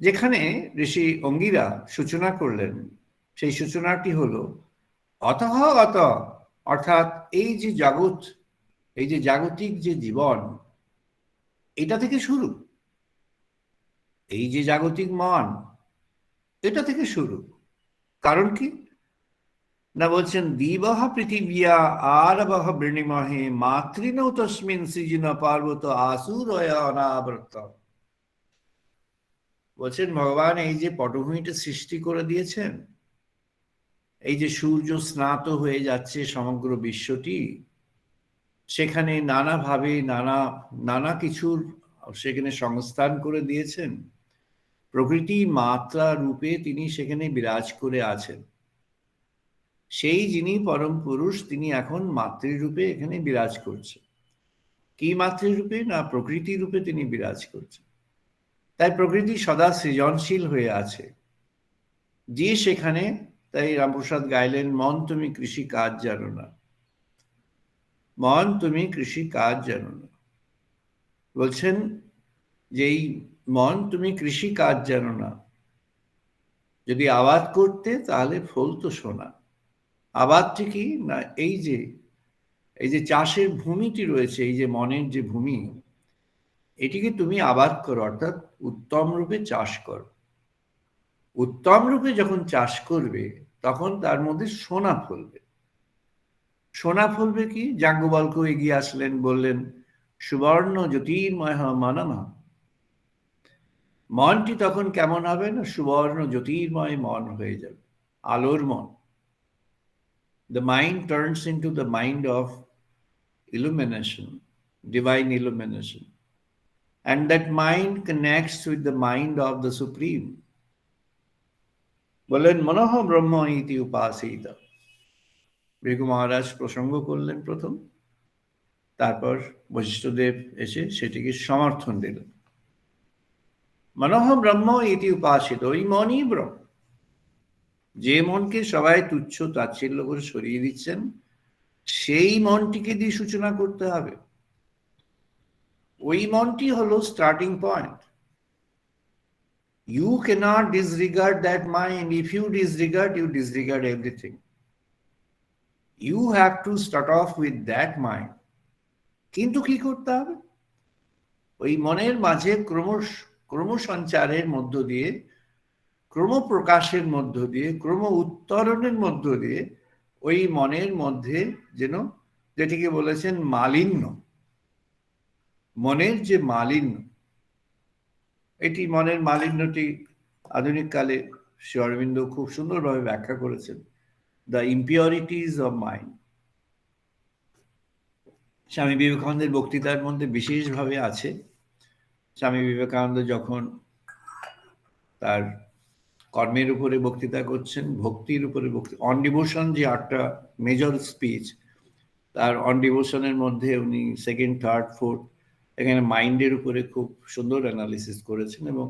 যেখানে ঋষি অঙ্গিরা সূচনা করলেন, সেই সূচনাটি হলো অতঃ অত, অর্থাৎ এই যে জগৎ, এই যে জাগতিক যে জীবন, এটা থেকে শুরু। এই যে জাগতিক মন, এটা থেকে শুরু। কারণ কি না বলছেন, দিবহ পৃথিবীয়া আরবহ বৃণিমহে মাতৃনৌ তস্মিন সৃজন পার্বত আসুরয় অনাবৃত। বলছেন ভগবান এই যে পটভূমিটা সৃষ্টি করে দিয়েছেন, এই যে সূর্য স্নাত হয়ে যাচ্ছে সমগ্র বিশ্বটি, সেখানে নানাভাবে নানা কিছুর সেখানে সংস্থান করে দিয়েছেন। প্রকৃতি মাত্রা রূপে তিনি সেখানে বিরাজ করে আছেন। সেই যিনি পরম পুরুষ, তিনি এখন মাতৃরূপে এখানে বিরাজ করছেন। কি মাতৃরূপে? না, প্রকৃতি রূপে তিনি বিরাজ করছেন। তাই প্রকৃতি সদা সৃজনশীল হয়ে আছে যে সেখানে। তাই রামপ্রসাদ গাইলেন, মন তুমি কৃষি কাজ জানো না, মন তুমি কৃষি কাজ জানো না। বলছেন যে এই মন, তুমি কৃষি কাজ জানো না, যদি আবাদ করতে তাহলে ফলতো সোনা। আবাদটি কি না, এই যে চাষের ভূমিটি রয়েছে, এই যে মনের যে ভূমি, এটিকে তুমি আবাদ করো, অর্থাৎ উত্তম রূপে চাষ করো। উত্তম রূপে যখন চাষ করবে তখন তার মধ্যে সোনা ফলবে। সোনা ফলবে কি? যাজ্ঞবল্ক্য এগিয়ে আসলেন, বললেন সুবর্ণ জ্যোতির্ময় মনঃ। মনটি তখন কেমন হবে না, সুবর্ণ জ্যোতির্ময় মন হয়ে যাবে, আলোর মন। The mind turns into the mind of illumination, divine illumination. And that mind connects with the mind of the Supreme. বললেন মনঃ ব্রহ্ম ইতি উপাসিত। ভৃগু মহারাজ প্রসঙ্গ করলেন প্রথম, তারপর বশিষ্ঠদেব এসে সেটিকে সমর্থন দিলেন। মনঃ ব্রহ্ম ইতি উপাসিত, ওই মনই ব্রহ্ম। যে মনকে সবাই তুচ্ছ তাচ্ছিল্য করে সরিয়ে দিচ্ছেন, সেই মনটিকে দিয়ে সূচনা করতে হবে। ওই মনটি হলো starting point. You cannot disregard that mind. If you disregard everything. You have to start off with that mind. কিন্তু কি করতে হবে? ওই মনের মাঝে ক্রমসঞ্চারের মধ্য দিয়ে, ক্রমপ্রকাশের মধ্য দিয়ে, ক্রম উত্তরণের মধ্য দিয়ে ওই মনের মধ্যে যেন, যেটিকে বলেছেন মালিন্য, মনের যে মালিন্য, এটি মনের মালিন্যটি আধুনিক কালে শ্রী অরবিন্দ খুব সুন্দরভাবে ব্যাখ্যা করেছেন, দ্য ইম্পিউরিটিজ অফ মাইন্ড। স্বামী বিবেকানন্দের বক্তৃতার মধ্যে বিশেষভাবে আছে। স্বামী বিবেকানন্দ যখন তার কর্মের উপরে বক্তৃতা করছেন, ভক্তির উপরে বক্তৃতা, অন ডিভোশন যে 8টা মেজর স্পিচ, তার অন ডিভোশনের মধ্যে উনি সেকেন্ড, থার্ড, ফোর্থ এখানে মাইন্ডের উপরে খুব সুন্দর অ্যানালিসিস করেছেন এবং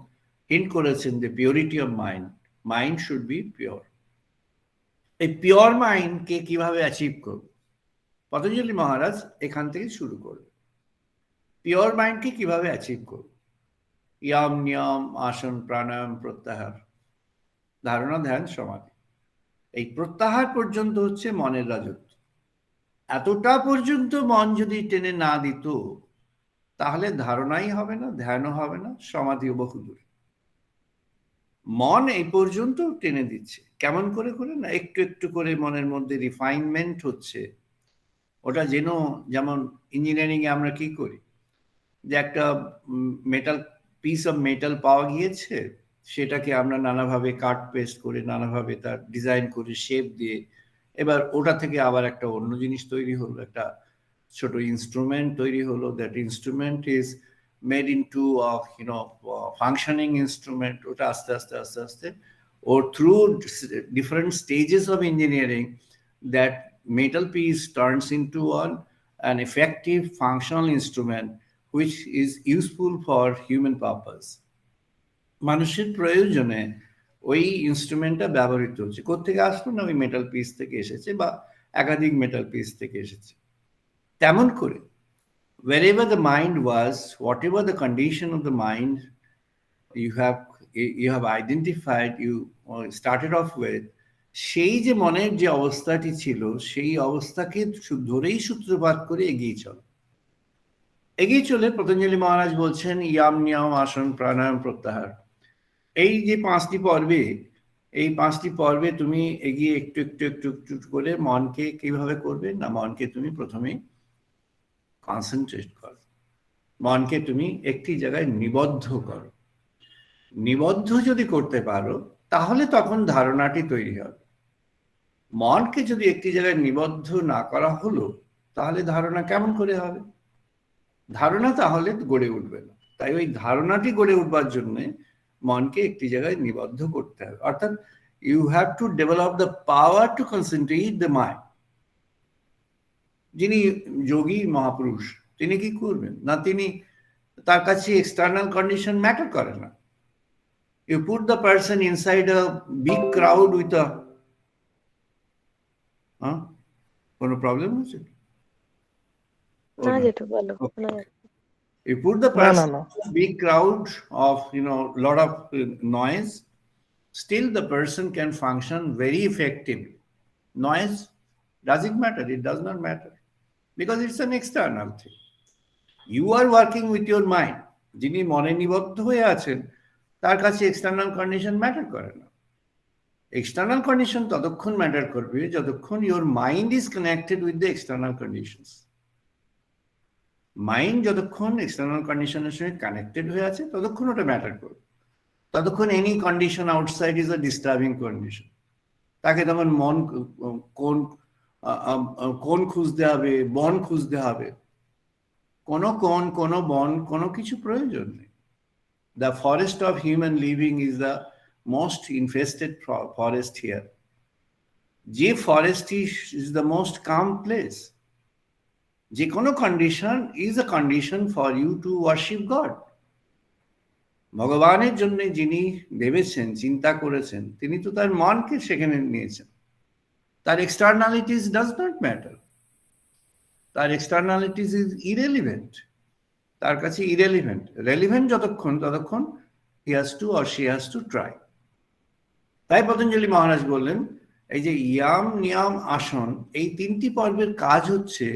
হিন্ট করেছেন যে purity of mind, mind should be pure. এই পিওর মাইন্ডকে কিভাবে অ্যাচিভ করবে, পতঞ্জলি মহারাজ এখান থেকে শুরু করবে। পিওর মাইন্ডকে কিভাবে অ্যাচিভ করবে? ইয়াম নিয়ম আসন প্রাণায়াম প্রত্যাহার, ধারণা ধ্যান সমাধি, এই প্রত্যাহার পর্যন্ত হচ্ছে মনের রাজত্ব। এতটা পর্যন্ত মন যদি টেনে না দিত তাহলে ধারণাই হবে না, ধ্যানও হবে না, সমাধিও বহুদূর। মন এই পর্যন্ত টেনে দিচ্ছে, কেমন করে করে না, একটু একটু করে মনের মধ্যে রিফাইনমেন্ট হচ্ছে। ওটা যেমন ইঞ্জিনিয়ারিং এ আমরা কি করি, যে একটা পিস অফ মেটাল পাওয়া গিয়েছে, সেটাকে আমরা নানাভাবে কাট পেস্ট করে, নানাভাবে তার ডিজাইন করে, শেপ দিয়ে, এবার ওটা থেকে আবার একটা অন্য জিনিস তৈরি হলো, একটা ছোট ইনস্ট্রুমেন্ট তৈরি হলো। That instrument is made into functioning instrument. ওটা আস্তে আস্তে আস্তে আস্তে, or through different stages of engineering, that metal piece turns into an effective functional instrument which is useful for human purpose. মানুষের প্রয়োজনে ওই ইনস্ট্রুমেন্টটা ব্যবহৃত হচ্ছে। কোত্থেকে আসলো না, ওই মেটাল পিস থেকে এসেছে বা একাধিক মেটাল পিস থেকে এসেছে। তেমন করে wherever the mind was, whatever the condition of the mind you have identified, you started off with, সেই যে মনের যে অবস্থাটি ছিল, সেই অবস্থাকে ধরেই সূত্রপাত করে এগিয়ে চল। এগিয়ে চলে পতঞ্জলি মহারাজ বলছেন ইয়াম নিয়ম আসন প্রাণায়াম প্রত্যাহার, এই যে 5টি পর্বে, এই 5টি পর্বে তুমি এগিয়ে একটু একটু একটু একটু করে মনকে কিভাবে করবে না, মনকে তুমি প্রথমে কনসেন্ট্রেট করো, মনকে তুমি একটি জায়গায় নিবদ্ধ করো। নিবদ্ধ যদি করতে পারো তাহলে তখন ধারণাটি তৈরি হবে। মনকে যদি একটি জায়গায় নিবদ্ধ না করা হলো তাহলে ধারণা কেমন করে হবে? ধারণা তাহলে গড়ে উঠবে না। তাই ওই ধারণাটি গড়ে উঠবার জন্য মনকে একটি জায়গায় নিবদ্ধ করতে হবে, অর্থাৎ you have to develop the power to concentrate the mind. যিনি যোগী মহাপুরুষ, তিনি কি করবেন না, তিনি তার কাছে এক্সটার্নাল কন্ডিশন ম্যাটার করে না। You put the person inside a big crowd with a কোনো প্রবলেম হচ্ছে? না যেটা বলো না। You put the No, person no. in a big crowd of, lot of noise, still the person can function very effectively. Noise, does it matter? It does not matter, because it's an external thing. You are working with your mind. যিনি মনে নিবদ্ধ হয়ে আছেন তার কাছে external condition matter করে না। External condition ততক্ষণ ম্যাটার করবে যতক্ষণ your mind is connected with the external conditions. Mind যতক্ষণ এক্সটার্নাল কন্ডিশনের সঙ্গে কানেক্টেড হয়ে আছে ততক্ষণ ওটা ম্যাটার করবে। ততক্ষণ any condition outside is a disturbing condition. তাকে তখন মন কোন খুঁজতে হবে, বন খুঁজতে হবে। কোনো কোন, কোনো বন, কোনো কিছু প্রয়োজন নেই। The forest of human living is the most infested forest here. যে forest is the most calm place. যে কোনো condition is a condition for you to worship God. ভগবানের জন্য যিনি ভেবেছেন, চিন্তা করেছেন, তিনি তো তার মনকে সেখানে নিয়েছেন। তার এক্সটার্নালিটিস ডাজ নট ম্যাটার। তার এক্সটার্নালিটিস ইজ ইরেলিভেন্ট। তার কাছে ইরেলিভেন্ট। রেলিভেন্ট যতক্ষণ ততক্ষণ he has to or she has to try. তাই পতঞ্জলি মহারাজ বললেন এই যে ইয়াম নিয়াম আসন, এই তিনটি পর্বের কাজ হচ্ছে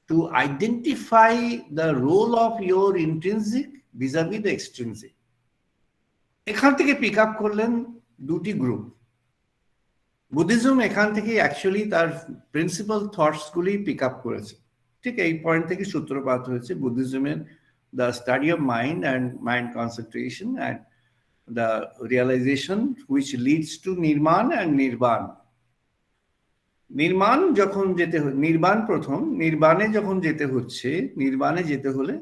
to identify the role of your intrinsic vis-a-vis the extrinsic. এখান থেকে পিক আপ করলেন দুটি গ্রুপ। বুদ্ধিজম এখান থেকে অ্যাকচুয়ালি তার প্রিন্সিপাল থটস গুলি পিক আপ করেছে। ঠিক এই পয়েন্ট থেকে সূত্রপাত হয়েছে বুদ্ধিজমের the study of mind and mind concentration and the realisation which leads to নির্মাণ অ্যান্ড নির্বাণ। নির্মাণ যখন যেতে নির্বাণ প্রথম, নির্বাণে যখন যেতে হচ্ছে, নির্বাণে যেতে হলে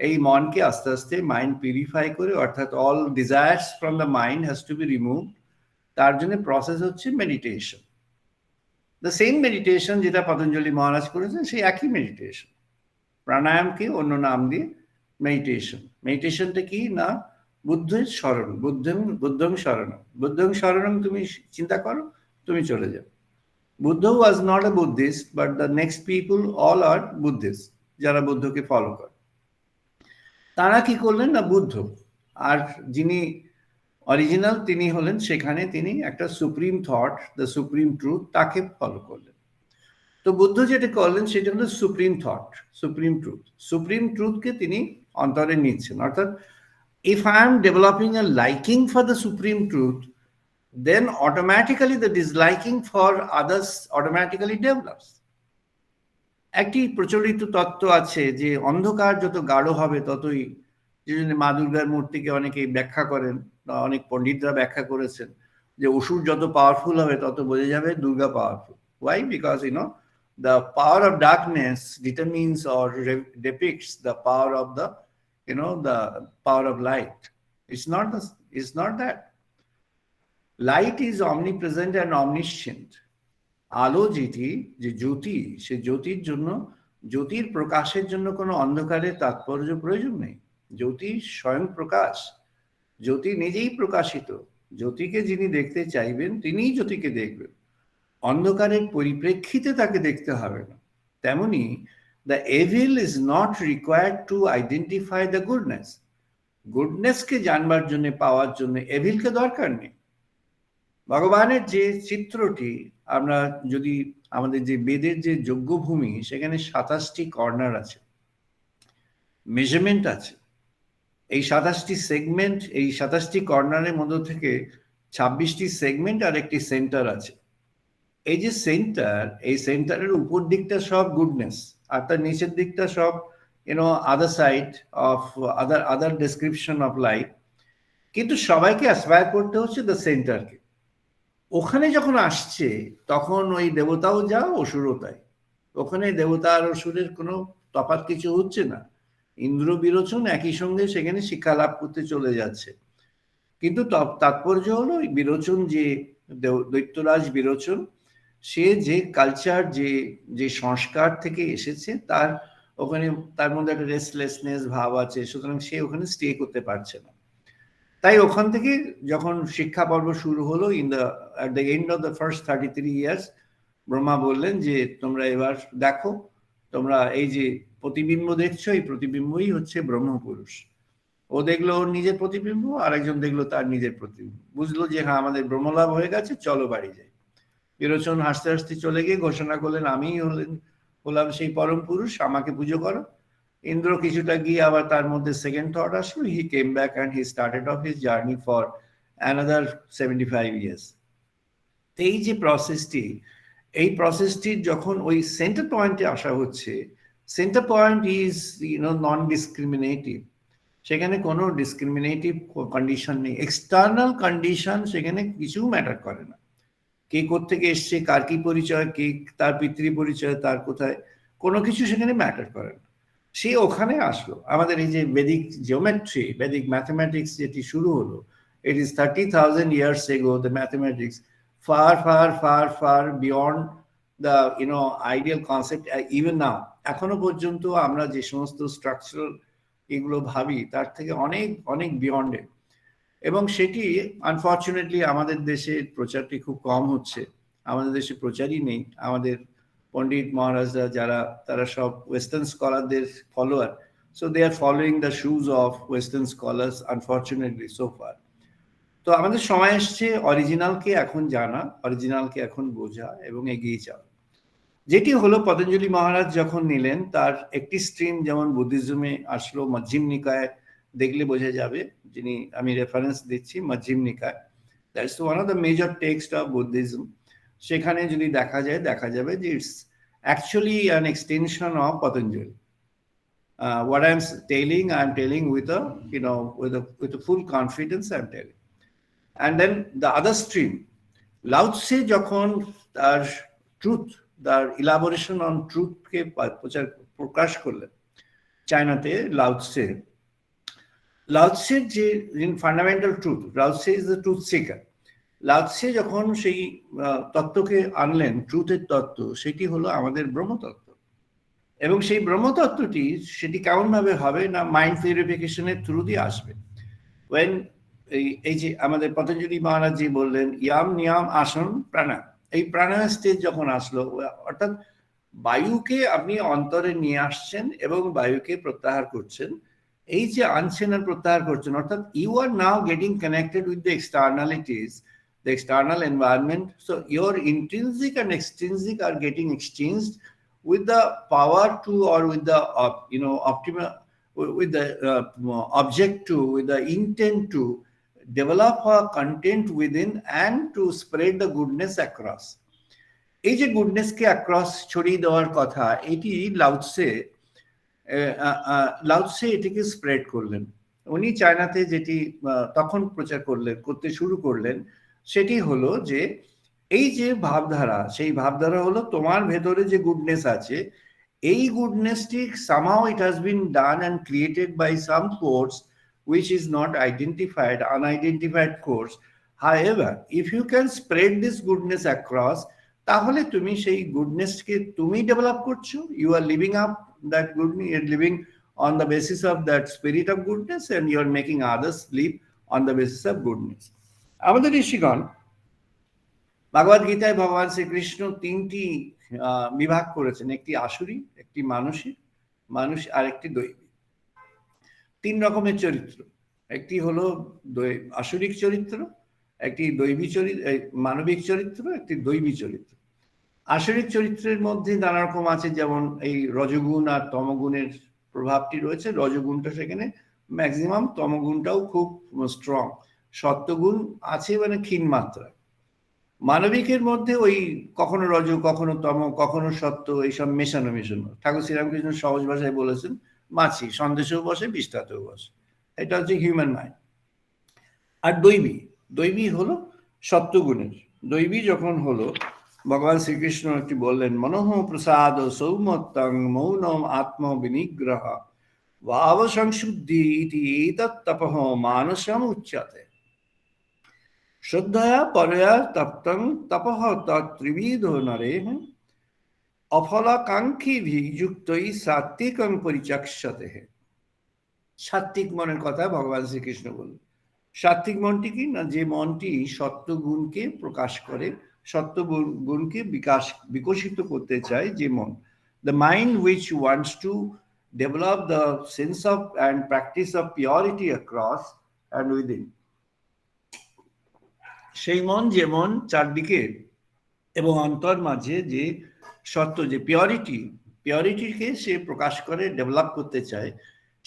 এই মনকে আস্তে আস্তে মাইন্ড পিউরিফাই করে, অর্থাৎ all desires from the mind has to be remove. তার জন্য প্রসেস হচ্ছে মেডিটেশন। দ্য সেম মেডিটেশন যেটা পতঞ্জলি মহারাজ করেছেন সেই একই মেডিটেশন। প্রাণায়ামকে অন্য নাম দিয়ে মেডিটেশন। মেডিটেশনটা কি না, বুদ্ধের স্মরণ, বুদ্ধং শরণম। বুদ্ধং শরণম তুমি চিন্তা করো, তুমি চলে যাও। Buddha was not a Buddhist, but the next people all are Buddhist, যারা বুদ্ধকে ফলো করে। তারা কি করলেন না, বুদ্ধ আর যিনি অরিজিনাল তিনি হলেন, সেখানে তিনি একটা supreme thought, the supreme truth, তাকে ফলো করলেন। তো বুদ্ধ যেটা করলেন সেটা হলো সুপ্রিম থট, সুপ্রিম ট্রুথ। সুপ্রিম ট্রুথকে তিনি অন্তরে নিচ্ছেন। অর্থাৎ if I am developing a liking for the supreme truth, then automatically the disliking for others automatically develops. একটি প্রচলিত তত্ত্ব আছে যে অন্ধকার যত গাঢ় হবে ততই, যে জন্য মা দুর্গার মূর্তিকে অনেকেই ব্যাখ্যা করেন, অনেক পণ্ডিতরা ব্যাখ্যা করেছেন যে অসুর যত পাওয়ারফুল হবে তত বোঝা যাবে Durga powerful. Why? Because the power of darkness determines or depicts the power of the power of light. It's not that. Light is omnipresent and omniscient. আলো যেটি, যে জ্যোতি, সে জ্যোতির জন্য, জ্যোতির প্রকাশের জন্য কোনো অন্ধকারের তাৎপর্য প্রয়োজন নেই। জ্যোতি স্বয়ং প্রকাশ, জ্যোতি নিজেই প্রকাশিত। জ্যোতিকে যিনি দেখতে চাইবেন তিনিই জ্যোতিকে দেখবেন, অন্ধকারের পরিপ্রেক্ষিতে তাকে দেখতে হবে না। তেমনি the evil is not required to identify the goodness. গুডনেসকে জানবার জন্য, পাওয়ার জন্য এভিলকে দরকার নেই। ভগবানের যে চিত্রটি, আমরা যদি আমাদের যে বেদের যে যজ্ঞভূমি, সেখানে 27টি কর্নার আছে, মেজারমেন্ট আছে। এই 27টি সেগমেন্ট, এই 27টি কর্নারের মধ্য থেকে 26টি সেগমেন্ট আর একটি সেন্টার আছে। এই যে সেন্টার, এই সেন্টারের উপর দিকটা সব গুডনেস, আর তার নিচের দিকটা সব other side of other description of life. কিন্তু সবাইকে অ্যাসপায়ার করতে হচ্ছে দ্য সেন্টারকে। ওখানে যখন আসছে তখন ওই দেবতাও যা, অসুরও তাই। ওখানে দেবতা আর অসুরের কোনো তফাৎ কিছু হচ্ছে না। ইন্দ্র বিরোচন একই সঙ্গে সেখানে শিক্ষা লাভ করতে চলে যাচ্ছে। কিন্তু তাৎপর্য হলো বিরোচন, যে দৈত্যরাজ বিরোচন, সে যে কালচার, যে সংস্কার থেকে এসেছে, তার ওখানে তার মধ্যে একটা রেস্টলেসনেস ভাব আছে, সুতরাং সে ওখানে স্টে করতে পারছে না। তাই ওখান থেকে যখন শিক্ষা পর্ব শুরু হলো, at the end of the first 33 years, Brahma বললেন যে তোমরা এবার দেখো, তোমরা এই যে প্রতিবিম্ব দেখছো, এই প্রতিবিম্বই হচ্ছে ব্রহ্মপুরুষ। ও দেখলো ওর নিজের প্রতিবিম্ব, আরেকজন দেখলো তার নিজের প্রতিবিম্ব, বুঝলো যে হ্যাঁ আমাদের ব্রহ্মলাভ হয়ে গেছে, চলো বাড়ি যাই। বিরোচন হাসতে হাসতে চলে গিয়ে ঘোষণা করলেন আমিই হলাম সেই পরম পুরুষ, আমাকে পুজো করো। ইন্দ্র কিছুটা গিয়ে আবার তার মধ্যে সেকেন্ড থট আসলো, he came back and he started off his journey for another 75 years। এই যে প্রসেসটি, এই প্রসেসটির যখন ওই সেন্টার পয়েন্টে আসা হচ্ছে, সেন্টার পয়েন্ট ইজ নন ডিসক্রিমিনেটিভ, সেখানে কোনো ডিসক্রিমিনেটিভ কন্ডিশন নেই, এক্সটার্নাল কন্ডিশন সেখানে কিছু ম্যাটার করে না। কে কোত্থেকে এসছে, কার কি পরিচয়, কে তার পিতৃ পরিচয়, তার কোথায়, কোনো কিছু সেখানে ম্যাটার করে না। সে ওখানে আসলো। আমাদের এই যে বেদিক জিওমেট্রি, বেদিক ম্যাথমেটিক্স যেটি শুরু হলো, it is 30,000 years ago, the mathematics far far far far beyond the ideal concept even now। এখনো পর্যন্ত আমরা যে সমস্ত স্ট্রাকচারাল এগুলো ভাবি তার থেকে অনেক অনেক বিয়ন্ডে। এবং সেটি আনফর্চুনেটলি আমাদের দেশে প্রচারটি খুব কম হচ্ছে, আমাদের দেশে প্রচারই নেই। আমাদের পণ্ডিত মহারাজরা যারা, তারা সব ওয়েস্টার্ন স্কলারদের follower, so they are following the shoes of western scholars unfortunately so far. তো আমাদের সময় এসছে অরিজিনালকে এখন জানা, অরিজিনালকে এখন বোঝা এবং এগিয়ে যাওয়া। যেটি হলো পতঞ্জলি মহারাজ যখন নিলেন, তার একটি স্ট্রিম যেমন বুদ্ধিজমে আসলো, মধ্যম নিকায় দেখলে বোঝা যাবে, যিনি আমি রেফারেন্স দিচ্ছি Madhyama Nikaya, that's one of the major text of Buddhism. সেখানে যদি দেখা যায়, দেখা যাবে যে it's actually an extension of Patanjali. What I'm telling with a full confidence I'm telling. And then the other stream, Lao Tse যখন তার ট্রুথ, তার ইলাবোরেশন অন ট্রুথকে প্রকাশ করলেন চায়নাতে, লাও তসের যে ফান্ডামেন্টাল ট্রুথ, লাও তসে ইজ দ্য ট্রুথ সিকার। লাও তসে যখন সেই তত্ত্বকে আনলেন, ট্রুথের তত্ত্ব, সেটি হলো আমাদের ব্রহ্মতত্ত্ব। এবং সেই ব্রহ্মতত্ত্বটি সেটি কেমন ভাবে হবে না, মাইন্ড পিউরিফিকেশনের থ্রু দিয়ে আসবে। ওয়েন এই যে আমাদের পতঞ্জলি মহারাজ জি বললেন ইয়াম নিয়াম আসন প্রাণায়াম, এই প্রাণায়াম স্টেজ যখন আসলো, অর্থাৎ বায়ুকে আপনি অন্তরে নিয়ে আসছেন এবং বায়ুকে প্রত্যাহার করছেন। এই যে আনছেন আর প্রত্যাহার করছেন, অর্থাৎ you are now getting connected with the externalities, the external environment. So your intrinsic and extrinsic are getting exchanged with the power to, or with the with the object to, with the intent to develop a content within and to spread the goodness across. এই যে গুডনেসকে across ছড়িয়ে দেওয়ার কথা, এটি লাও তসে এটিকে spread করলেন। উনি চায়নাতে যেটি তখন প্রচার করতে শুরু করলেন, সেটি হলো যে এই যে ভাবধারা, সেই ভাবধারা হলো তোমার ভেতরে যে গুডনেস আছে, এই গুডনেসটি somehow it has been done and created by some force which is not identified, unidentified force. However, if you can spread this goodness across, তাহলে তুমি সেই গুডনেসকে তুমি ডেভেলপ করছো, you are living up that goodness, you are living on the basis of that spirit of goodness, and you are making others live on the basis of goodness. আমাদের ঋষিগণ ভগবদ গীতায় ভগবান শ্রীকৃষ্ণ তিনটি বিভাগ করেছেন, একটি আসুরি, একটি মানুষ আর একটি দৈবী। তিন রকমের চরিত্র, একটি হলো আসুরিক চরিত্র, একটি দৈবী চরিত্র, মানবিক চরিত্র, একটি দৈবী চরিত্র। আসুরিক চরিত্রের মধ্যে নানা রকম আছে, যেমন এই রজগুণ আর তমগুণের প্রভাবটি রয়েছে। রজগুণটা সেখানে ম্যাক্সিমাম, তমগুণটাও খুব স্ট্রং, সত্যগুণ আছে মানে ক্ষীণ মাত্রা। মানবিকের মধ্যে ওই কখনো রজ, কখনো তম, কখনো সত্য, এইসব মেশানো। ঠাকুর শ্রীরামকৃষ্ণ সহজ ভাষায় বলেছেন, মাছি সন্দেশেও বসে, বিষ্ঠাতেও বসে। এটা হচ্ছে হিউম্যান মাইন্ড। আর দৈবী হলো সত্যগুণের। দৈবী যখন হলো, ভগবান শ্রীকৃষ্ণ একটি বললেন, মনোহ প্রসাদ সৌমত্তং মৌনম আত্ম বিনিগ্রহ ভাব সংশুদ্ধি ইতি এতৎ তপঃ মানসম উচ্যতে শ্রদ্ধয়া পরয়া তপ্তং তপঃ তত্ত্রিবিধ নরেহ অফলাকাঙ্ক্ষীভিঃ যুক্তৈ সাত্ত্বিকং পরিচক্ষতে। সাত্ত্বিক মনের কথা ভগবান শ্রীকৃষ্ণ বললেন। সাত্ত্বিক মনটি কি না, যে মনটি সত্যগুণকে প্রকাশ করে, সত্যগুণকে বিকশিত করতে চায় যে মন, the mind which wants to develop the sense of and practice of purity across and within. সেই মন যেমন চারদিকে এবং অন্তর মাঝে যে সত্য, যে পিওরিটিকে সে প্রকাশ করে, ডেভেলপ করতে চায়,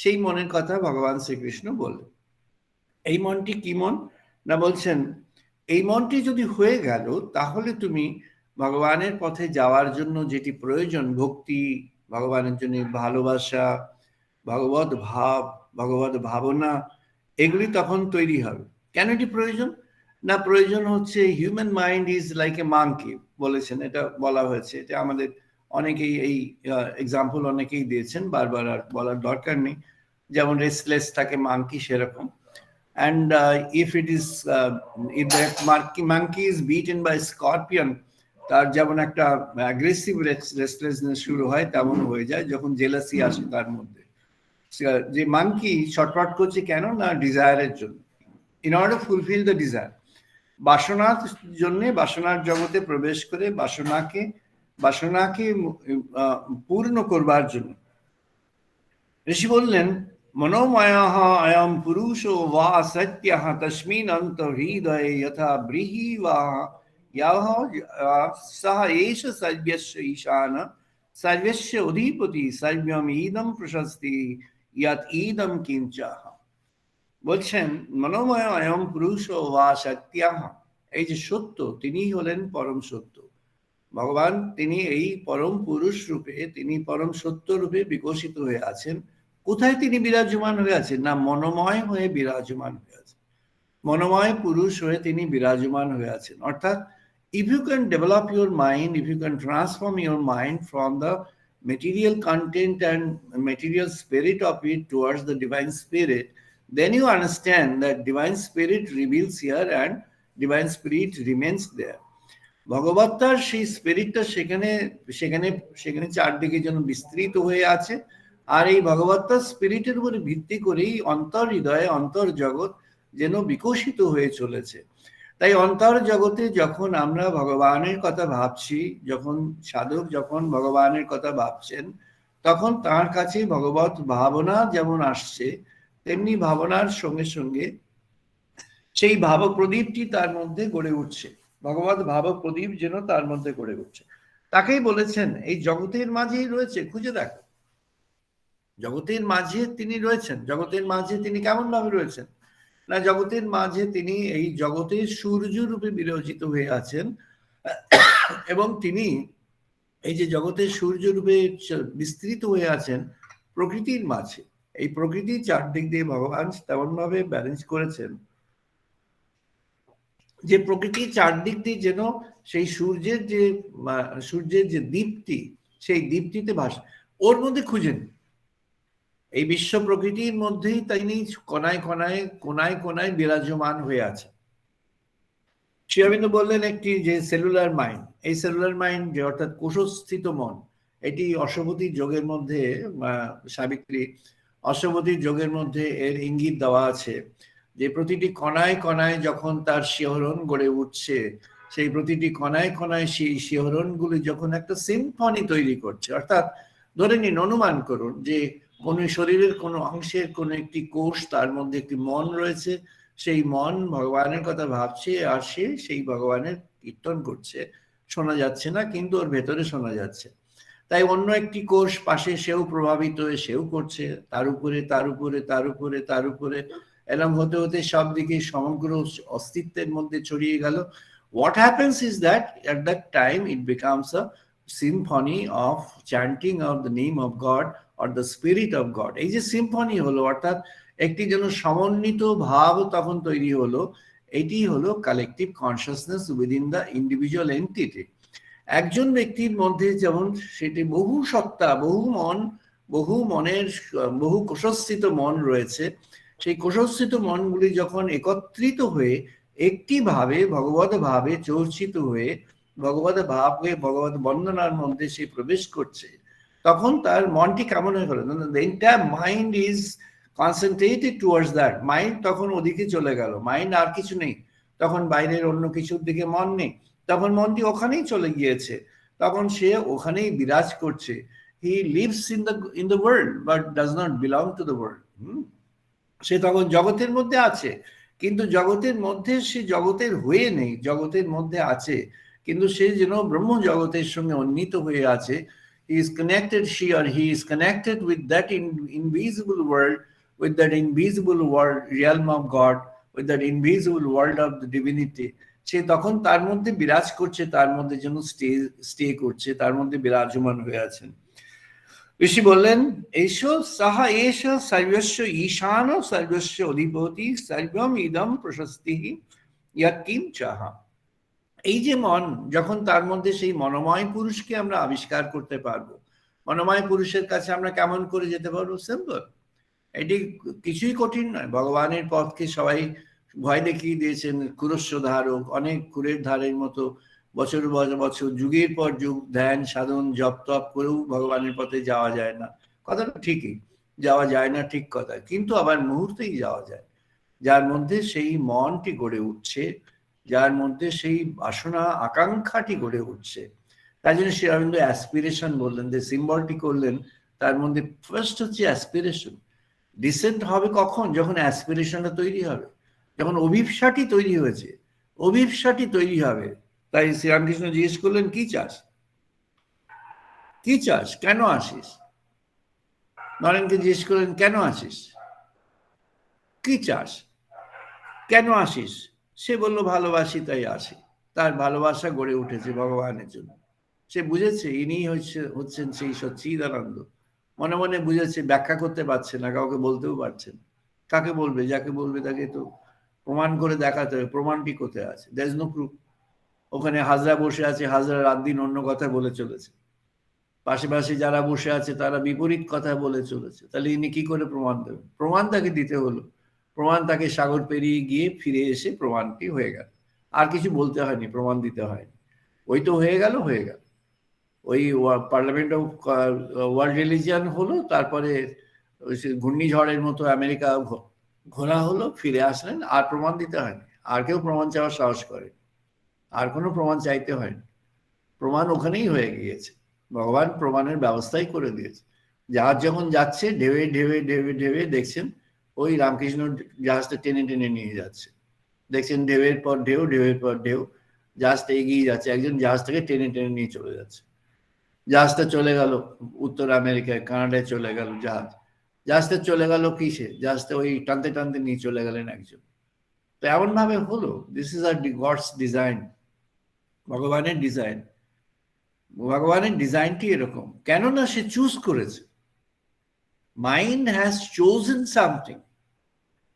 সেই মনের কথা ভগবান শ্রীকৃষ্ণ বললেন। এই মনটি কি মন না, বলছেন এই মনটি যদি হয়ে গেল তাহলে তুমি ভগবানের পথে যাওয়ার জন্য যেটি প্রয়োজন, ভক্তি, ভগবানের জন্য ভালোবাসা, ভগবত ভাব, ভগবত ভাবনা, এগুলি তখন তৈরি হবে। কেন এটি প্রয়োজন না, প্রয়োজন হচ্ছে human mind is like a monkey বলেছেন, এটা বলা হয়েছে। এটা আমাদের অনেকেই এই এক্সাম্পল অনেকেই দিয়েছেন, বারবার আর বলার দরকার নেই। যেমন রেস্টলেস থাকে মাঙ্কি, সেরকম। And if that monkey is beaten by scorpion, তার যেমন একটা অ্যাগ্রেসিভ রেস্টলেসনেস শুরু হয়, তেমন হয়ে যায় যখন জেলাসি আসে তার মধ্যে। যে মাঙ্কি ছটফট করছে কেন না, ডিজায়ারের জন্য, in order to fulfil the desire, বাসনার জন্য, বাসনার জগতে প্রবেশ করে বাসনাকে পূর্ণ করবার জন্য। ঋষি বললেন, মনোময়ঃ অয়ং পুরুষো বা সত্যঃ তস্মিন অন্তর্হৃদয়ে যথা ব্রীহি বা यः सः एष सर्वस्य ईशानः सर्वस्य অধিপতি सर्वम् ইদম প্রশস্তি यत् ইদম কিঞ্চঃ। বলছেন মনোময় অয়ং পুরুষো বা সত্যঃ, এই যে সত্য, তিনি হলেন পরম সত্য। ভগবান তিনি এই পরম পুরুষ রূপে, তিনি পরম সত্য রূপে বিকশিত হয়ে আছেন। কোথায় তিনি বিরাজমান হয়ে আছেন না, মনোময় হয়ে বিরাজমান হয়ে আছেন, মনোময় পুরুষ হয়ে তিনি বিরাজমান হয়ে আছেন। অর্থাৎ if you can develop your mind, if you can transform your mind from the material content and material spirit of it towards the divine spirit, then you understand that divine spirit reveals here and divine spirit remains there. ভগবত্তার সেই স্পিরিটটা সেখানে চারদিকে যেন বিস্তৃত হয়ে আছে। আর এই ভগবত্তার স্পিরিটের উপরে ভিত্তি করেই অন্তর হৃদয়ে, অন্তর জগৎ যেন বিকশিত হয়ে চলেছে। তাই অন্তর জগতে যখন আমরা ভগবানের কথা ভাবছি, যখন সাধক যখন ভগবানের কথা ভাবছেন, তখন তার কাছে ভগবত ভাবনা যেমন আসছে, তেমনি ভাবনার সঙ্গে সঙ্গে সেই ভাবপ্রদীপটি তার মধ্যে গড়ে উঠছে, ভগবত ভাবপ্রদীপ যেন তার মধ্যে গড়ে উঠছে। তাকেই বলেছেন এই জগতের মাঝেই রয়েছে, খুঁজে দেখো, জগতের মাঝে তিনি রয়েছেন। জগতের মাঝে তিনি কেমন ভাবে রয়েছেন না, জগতের মাঝে তিনি এই জগতের সূর্য রূপে বিরাজিত হয়ে আছেন, এবং তিনি এই যে জগতের সূর্য রূপে বিস্তৃত হয়ে আছেন প্রকৃতির মাঝে। এই প্রকৃতির চারদিক দিয়ে ভগবান তেমন ভাবে ব্যালেন্স করেছেন যে প্রকৃতির চারদিক দিয়ে যেন সেই সূর্যের যে দীপ্তি, সেই দীপ্তিতে ভাসে, ওর মধ্যে খুঁজেন। এই বিশ্ব প্রকৃতির মধ্যেই তিনি কোনায় কোনায় বিরাজমান হয়ে আছে। শ্রী অরবিন্দ বললেন একটি যে সেলুলার মাইন্ড, এই সেলুলার মাইন্ড যে অর্থাৎ কোষস্থিত মন, এটি অশ্বপতির যোগের মধ্যে, সাবিত্রী অশ্বপতির যোগের মধ্যে এর ইঙ্গিত দেওয়া আছে যে প্রতিটি কণায় যখন তার শিহরণ গড়ে উঠছে, সেই প্রতিটি কণায় সেই শিহরণগুলি যখন একটা সিম্ফনি তৈরি করছে। অর্থাৎ ধরে নিন, অনুমান করুন যে কোন শরীরের কোনো অংশের কোনো একটি কোষ, তার মধ্যে একটি মন রয়েছে, সেই মন ভগবানের কথা ভাবছে, আর সে সেই ভগবানের কীর্তন করছে, শোনা যাচ্ছে না কিন্তু ওর ভেতরে শোনা যাচ্ছে। তাই অন্য একটি কোষ পাশে সেও প্রভাবিত হয়ে সেও করছে, তার উপরে এরকম হতে হতে সব দিকে সমগ্র অস্তিত্বের মধ্যে ছড়িয়ে গেল। What happens is that at that time it becomes a symphony of chanting of the name of God or the spirit of God. এই যে সিম্ফনি হলো, অর্থাৎ একটি যেন সমন্বিত ভাব তখন তৈরি হলো। এটি হলো collective consciousness within the individual entity. একজন ব্যক্তির মধ্যে যেমন সেটি বহু সত্তা, বহু মনের, বহু কোষস্থিত মন রয়েছে, সেই কোষস্থিত মনগুলি যখন একত্রিত হয়ে একটি ভাবে ভগবত ভাবে চর্চিত হয়ে ভগবত ভাবে ভগবত বন্দনার মধ্যে সে প্রবেশ করছে, তখন তার মনটি কেমন হয়ে গেল, the entire mind is concentrated towards that. Mind তখন ওদিকে চলে গেল, মাইন্ড আর কিছু নেই, তখন বাইরের অন্য কিছুর দিকে মন নেই, তখন মনটি ওখানেই চলে গিয়েছে, তখন সে ওখানেই বিরাজ করছে। he lives in the world but does not belong to the world. সে তখন জগতের মধ্যে আছে, কিন্তু জগতের মধ্যে সে জগতের হয়ে নেই, জগতের মধ্যে আছে কিন্তু সে যেন ব্রহ্ম জগতের সঙ্গে উন্নীত হয়ে আছে। He is connected, she or he is connected with that invisible world, with that invisible world, realm of God, with that invisible world of the divinity. সে তখন তার মধ্যে বিরাজ করছে, তার মধ্যে যেন স্টে করছে, তার মধ্যে বিরাজমান হয়ে আছেন। ঋষি বললেন, এসো সাহা এস সর্বস্ব ঈশান সর্বস্ব অধিপতি সর্বম ইদম প্রশস্তি ইয়াকিম চাহা। এই যে মন, যখন তার মধ্যে সেই মনোময় পুরুষকে আমরা আবিষ্কার করতে পারবো, মনোময় পুরুষের কাছে আমরা কেমন করে যেতে পারবো? সিম্পল, এটি কিছুই কঠিন নয়। ভগবানের পথকে সবাই ভয় দেখিয়ে দিয়েছেন, কুরস্য ধারক, অনেক কুরের ধারের মতো বছর বছর যুগের পর যুগ ধ্যান সাধন জপ তপ করেও ভগবানের পথে যাওয়া যায় না। কথাটা ঠিকই, যাওয়া যায় না, ঠিক কথা, কিন্তু আবার মুহূর্তেই যাওয়া যায়। যার মধ্যে সেই মনটি গড়ে উঠছে, যার মধ্যে সেই বাসনা আকাঙ্ক্ষাটি গড়ে উঠছে, তাই জন্য শ্রী অরবিন্দ অ্যাসপিরেশন বললেন, যে সিম্বলটি করলেন, তার মধ্যে ফার্স্ট হচ্ছে অ্যাসপিরেশন। ডিসেন্ট হবে কখন? যখন অ্যাসপিরেশনটা তৈরি হবে, যখন অভিপ্সাটি তৈরি হয়েছে, অভিপ্সাটি তৈরি হবে। তাই শ্রীরামকৃষ্ণ জিজ্ঞেস করলেন, কি চাস? কি চাস? কেন আসিস? নরেনকে জিজ্ঞেস করলেন, কেন আসিস? কি চাস? কেন আসিস? সে বলল, ভালোবাসি তাই আসি। তার ভালোবাসা গড়ে উঠেছে ভগবানের জন্য। সে বুঝেছে ইনি হচ্ছেন সেই সচ্চিদানন্দ। মনে মনে বুঝেছে, ব্যাখ্যা করতে পারছে না, কাউকে বলতেও পারছে না। কাকে বলবে? যাকে বলবে তাকে তো প্রমাণ করে দেখাতে হবে। প্রমাণটি কোথায় আছে? There is no proof. ওখানে হাজরা বসে আছে, হাজরা রাত দিন অন্য কথা বলে চলেছে, পাশে যারা বসে আছে তারা বিপরীত কথা বলে চলেছে। তাহলে ইনি কি করে প্রমাণ দেবেন? প্রমাণ তাকে দিতে হলো। প্রমাণ তাকে সাগর পেরিয়ে গিয়ে ফিরে এসে প্রমাণটি হয়ে গেল। আর কিছু বলতে হয়নি, প্রমাণ দিতে হয়নি, ওই তো হয়ে গেল। ওই পার্লামেন্ট অফ ওয়ার্ল্ড রিলিজিয়ান হলো, তারপরে ঘূর্ণিঝড়ের মতো আমেরিকা ঘোরা হলো, ফিরে আসলেন, আর প্রমাণ দিতে হয়নি। আর কেউ প্রমাণ চাওয়ার সাহস করে, আর কোনো প্রমাণ চাইতে হয়নি। প্রমাণ ওখানেই হয়ে গিয়েছে। ভগবান প্রমাণের ব্যবস্থাই করে দিয়েছে। জাহাজ যখন যাচ্ছে, ঢেউে ঢেউে ঢেউে ঢেউে দেখছেন ওই রামকৃষ্ণ জাহাজটা টেনে টেনে নিয়ে যাচ্ছে। দেখছেন ঢেউের পর ঢেউ, ঢেউের পর ঢেউ, জাহাজটা এগিয়ে যাচ্ছে, একজন জাহাজটাকে টেনে টেনে নিয়ে চলে যাচ্ছে। জাহাজটা চলে গেল উত্তর আমেরিকায়, কানাডায় চলে গেল জাহাজটা চলে গেল কিসে? জাহাজটা ওই টানতে টানতে নিয়ে চলে গেলেন একজন। তো এমন ভাবে হলো, this is our God's design, ভগবানের ডিজাইন। ভগবানের ডিজাইনটি এরকম, কেননা সে চুজ করেছে। Mind has chosen something.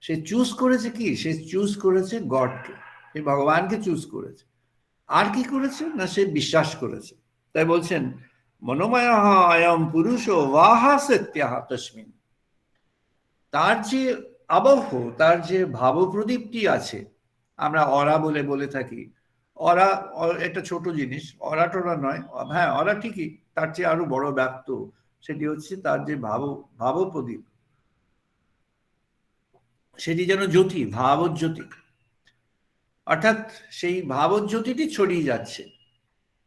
সে চুজ করেছে কি? সে চুজ করেছে গডকে, সে ভগবানকে চুজ করেছে। আর কি করেছে না? সে বিশ্বাস করেছে। তাই বলছেন, মনোময় অয়ম পুরুষ ওয়াহা সত্যাহ তস্মিন। তার যে আবহ, তার যে ভাবপ্রদীপটি আছে, আমরা অরা বলে থাকি। অরা একটা ছোট জিনিস, অরা টরা নয়, হ্যাঁ অরা ঠিকই, তার চেয়ে আরো বড় ব্যাপ্ত। সেটি হচ্ছে তার যে ভাবপ্রদীপ, সেটি যেন জ্যোতি, ভাবজ্যোতি। অর্থাৎ সেই ভাবজ্যোতিটি ছড়িয়ে যাচ্ছে।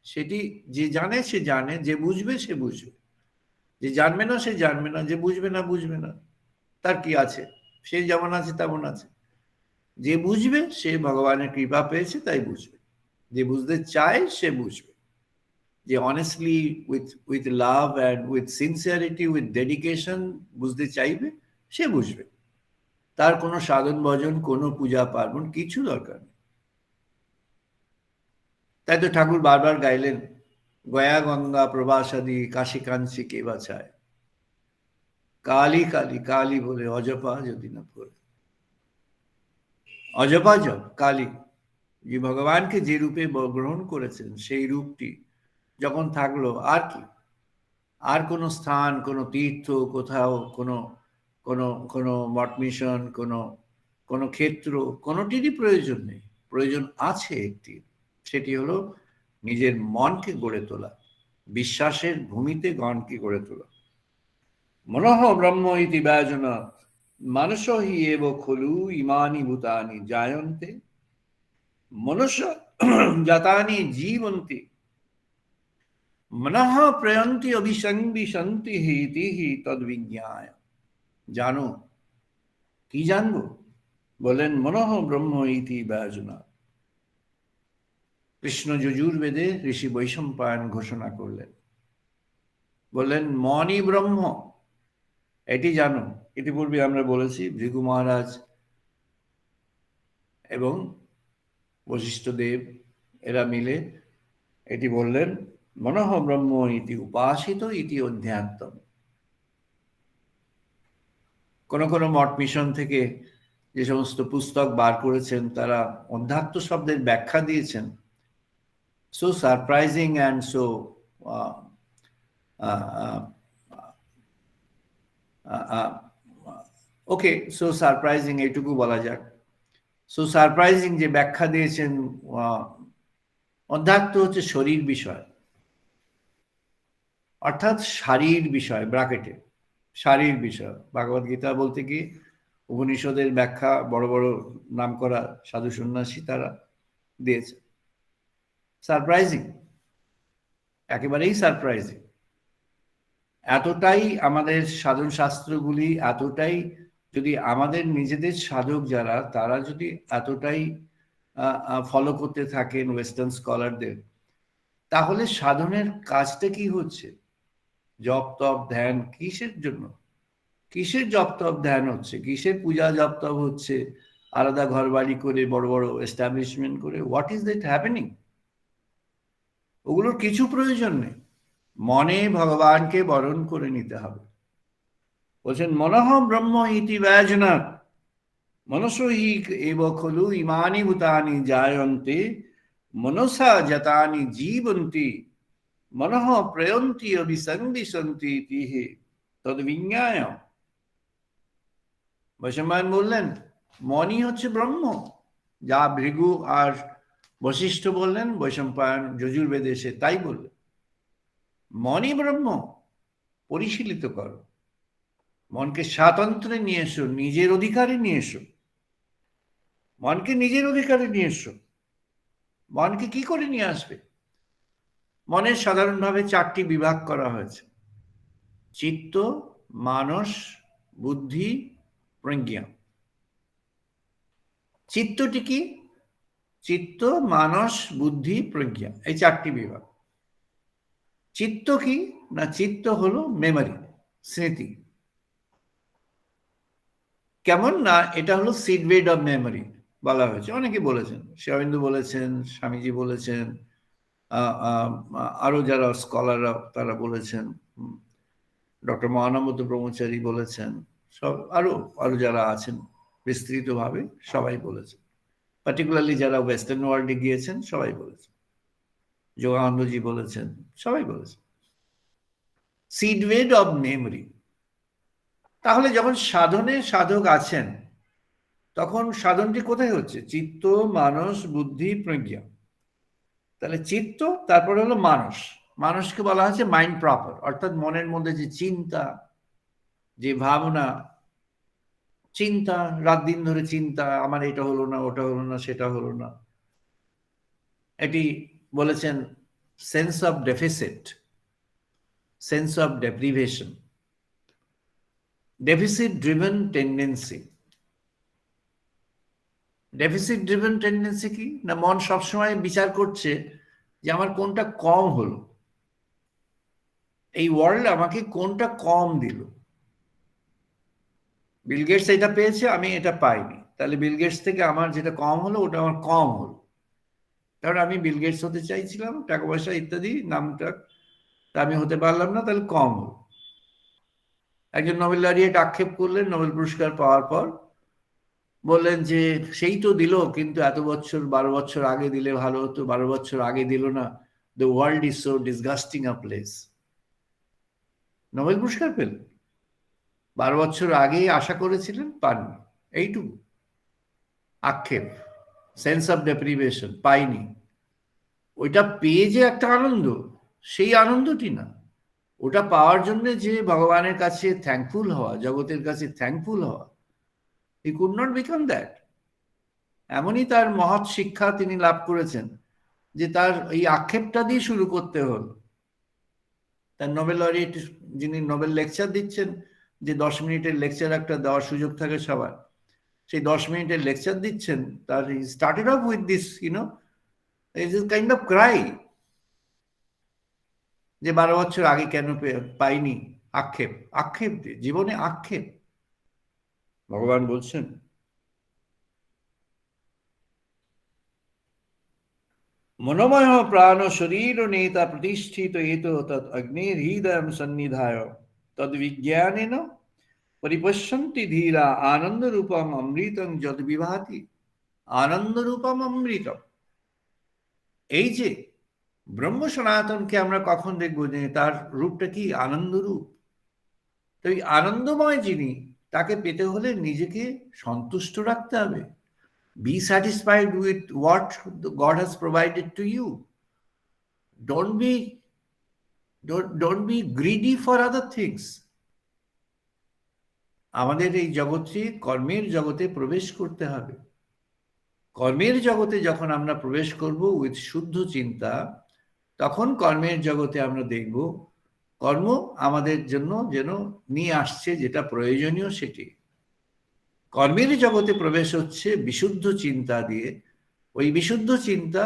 সেটি যে জানে সে জানে, যে বুঝবে সে বুঝবে, যে জানবে না সে জানবে না, যে বুঝবে না বুঝবে না। তার কি আছে? সে যেমন আছে তেমন আছে। যে বুঝবে সে ভগবানের কৃপা পেয়েছে তাই বুঝবে, যে বুঝতে চায় সে বুঝবে, যে honestly with love and with sincerity with dedication বুঝতে চাইবে সে বুঝবে। তার কোনো সাধন ভজন, কোনো পূজা পার্বণ কিছু দরকার নেই। তাই তো ঠাকুর বারবার গাইলেন, গয়া গঙ্গা প্রবাসাদি কাশী কাঞ্চি কে বাছায়, কালী কালী কালী বলে অজপা যদি না পড়ে। অজপা জপ কালী, যে ভগবানকে যে রূপে গ্রহণ করেছেন সেই রূপটি যখন থাকলো, আর কি? আর কোনো স্থান, কোনো তীর্থ, কোথাও কোনো কোনো কোনো মঠ মিশন, কোনো ক্ষেত্র, কোনোটিরই প্রয়োজন নেই। প্রয়োজন আছে একটি, সেটি হলো নিজের মনকে গড়ে তোলা, বিশ্বাসের ভূমিতে গণকে গড়ে তোলা। মনঃ ব্রহ্ম ইতি ব্যজনা মানুষ হি এব খলু ইমানি ভূতানি জায়ন্তে মনুষ্য জাতানি জীবন্তি मनः प्रयन्ति अभिसंविशन्ति इति तद्विज्ञाय। জানো, কি জানবো? বলেন মনঃ ব্রহ্ম ইতি ব্যজনাৎ। কৃষ্ণ যজুর্বেদে ঋষি বৈশম্পায়ন ঘোষণা করলেন, বললেন মনই ব্রহ্ম, এটি জানো। ইতিপূর্বে আমরা বলেছি ভৃগু মহারাজ এবং বশিষ্ঠ দেব এরা মিলে এটি বললেন, মনঃ ব্রহ্ম ইতি উপাসিত ইতি অধ্যাত্তম। কোন কোন মঠ মিশন থেকে যে সমস্ত পুস্তক বার করেছেন তারা অধ্যাত্ম শব্দের ব্যাখ্যা দিয়েছেন, so surprising and so okay, so surprising এইটুকু বলা যাক। সো সারপ্রাইজিং যে ব্যাখ্যা দিয়েছেন, অধ্যাত্ম হচ্ছে শরীর বিষয়, অর্থাৎ শারীর বিষয়, ব্র্যাকেটে শারীর বিষয়। ভাগবত গীতা বলতে কি উপনিষদের ব্যাখ্যা বড় বড় নামকরা সাধু সন্ন্যাসী তারা দিয়েছে। সারপ্রাইজিং, একেবারেই সারপ্রাইজিং। এতটাই আমাদের সাধন শাস্ত্রগুলি, এতটাই যদি আমাদের নিজেদের সাধক যারা তারা যদি এতটাই ফলো করতে থাকেন ওয়েস্টার্ন স্কলারদের, তাহলে সাধনের কাজটা কি হচ্ছে? জপ তপ ধ্যান কিসের জন্য? কিসের জপ তপ ধ্যান হচ্ছে? কিসের পূজা জপ তপ হচ্ছে? আলাদা ঘর বাড়ি করে বড় বড় এস্টাবলিশমেন্ট করে হোয়াট ইজ দ্যাট হ্যাপেনিং? ওগুলোর কিছু প্রয়োজন নেই। মনে ভগবানকে বরণ করে নিতে হবে। বলছেন মনঃ ব্রহ্ম ইতি ব্যজনাৎ মনসো হি এব খলু ইমানি ভূতানি জায়ন্তে মনসা জাতানি জীবন্তি মনঃ প্রয়ন্তি অভিসংবিশন্তি ইতি তদ্বিজ্ঞায়। বৈশম্পায়ন বললেন মনই হচ্ছে ব্রহ্ম। যা ভৃগু আর বশিষ্ঠ বললেন, বৈশম্পায়ন যজুর্বেদে এসে তাই বললেন, মনই ব্রহ্ম। পরিশীলিত করো, মনকে স্বাতন্ত্র্যে নিয়ে এসো, নিজের অধিকারে নিয়ে এসো। মনকে নিজের অধিকারে নিয়ে এসো। মনকে কি করে নিয়ে আসবে? মনের সাধারণভাবে 4টি বিভাগ করা হয়েছে: চিত্ত, মানস, বুদ্ধি, প্রজ্ঞা। চিত্তটি কি? চিত্ত, মানস, বুদ্ধি, প্রজ্ঞা, এই 4টি বিভাগ। চিত্ত কি না? চিত্ত হলো মেমোরি, স্মৃতি। কেমন না? এটা হলো সিডবেড অফ মেমোরি বলা হয়েছে। অনেকে বলেছেন, শ্রী অরবিন্দ বলেছেন, স্বামীজি বলেছেন, আরো যারা স্কলাররা তারা বলেছেন, ডক্টর মহানন্দ ব্রহ্মচারী বলেছেন, সব আরো আরো যারা আছেন বিস্তৃতভাবে সবাই বলেছেন। পার্টিকুলারলি যারা ওয়েস্টার্ন ওয়ার্ল্ডে গিয়েছেন সবাই বলেছেন, যোগানন্দজি বলেছেন, সবাই বলেছেন সিডবেড অফ মেমোরি। তাহলে যখন সাধনে সাধক আছেন তখন সাধনটি কোথায় হচ্ছে? চিত্ত, মানস, বুদ্ধি, প্রজ্ঞা। তাহলে চিত্ত, তারপরে হলো মানস। মানসকে বলা হচ্ছে মাইন্ড প্রপার, অর্থাৎ মনের মধ্যে যে চিন্তা, যে ভাবনা, চিন্তা, রাত দিন ধরে চিন্তা, আমার এটা হলো না, ওটা হলো না, সেটা হলো না। এটি বলেছেন sense of deficit, sense of deprivation, deficit driven tendency. Deficit driven tendency কি না? মন সবসময় বিচার করছে যে আমার কোনটা কম হলো, এই ওয়ার্ল্ড আমাকে কোনটা কম দিল। বিল গেটস এটা পেয়েছে, আমি এটা পাইনি, তাহলে বিল গেটস থেকে আমার যেটা কম হলো ওটা আমার কম হলো। কারণ আমি বিল গেটস হতে চাইছিলাম, টাকা পয়সা ইত্যাদি নামটা, তা আমি হতে পারলাম না, তাহলে কম হলো। একজন নোবেল লরিয়েট আক্ষেপ করলেন নোবেল পুরস্কার পাওয়ার পর, বললেন যে সেই তো দিল, কিন্তু এত বছর 12 বছর আগে দিলে ভালো হতো, 12 বছর আগে দিল না। The world is so disgusting a place. Nobel পুরস্কার পেলেন, 12 বছর আগে আশা করেছিলেন, পাননি। এইটুকু আক্ষেপ, সেন্স অফ ডেপ্রিভেশন, পাইনি। ওইটা পেয়ে যে একটা আনন্দ, সেই আনন্দটি না। ওটা পাওয়ার জন্য যে ভগবানের কাছে থ্যাঙ্কফুল হওয়া, জগতের কাছে থ্যাঙ্কফুল হওয়া, he could not become that. এমনই তার মহৎ শিক্ষা তিনি লাভ করেছেন যে তার এই আক্ষেপটা দিয়ে শুরু করতে হলো। তার নোবেল লরিয়েট যিনি নোবেল লেকচার দিচ্ছেন, যে 10 মিনিটের লেকচার একটা দেওয়ার সুযোগ থাকে সবার, সেই 10 মিনিটের লেকচার দিচ্ছেন, তার started of with this kind of Cry, যে 12 বছর আগে কেন পাইনি, আক্ষেপ, আক্ষেপ দিয়ে জীবনে আক্ষেপ। ভগবান বলছেন মনোময় প্রাণ শরীর নেতা প্রতিষ্ঠিত এত তৎ অগ্নির হৃদয় সন্নিধায় তদ বিজ্ঞানেন পরিপশ্যন্তি ধীরা আনন্দ রূপম অমৃতং যদ বিভাতি। আনন্দ রূপম অমৃতম, এই যে ব্রহ্ম সনাতনকে আমরা কখন দেখবো যে তার রূপটা কি আনন্দ রূপ। তো এই আনন্দময় যিনি, তাকে পেতে হলে নিজেকে সন্তুষ্ট রাখতে হবে। Be satisfied with what God has provided to you. Don't be greedy for other things. আমাদের এই জগতে কর্মের জগতে প্রবেশ করতে হবে। কর্মের জগতে যখন আমরা প্রবেশ করব উইথ শুদ্ধ চিন্তা, তখন কর্মের জগতে আমরা দেখব কর্ম আমাদের জন্য যেন নিয়ে আসছে যেটা প্রয়োজনীয় সেটি। কর্মের জগতে প্রবেশ হচ্ছে বিশুদ্ধ চিন্তা দিয়ে। ওই বিশুদ্ধ চিন্তা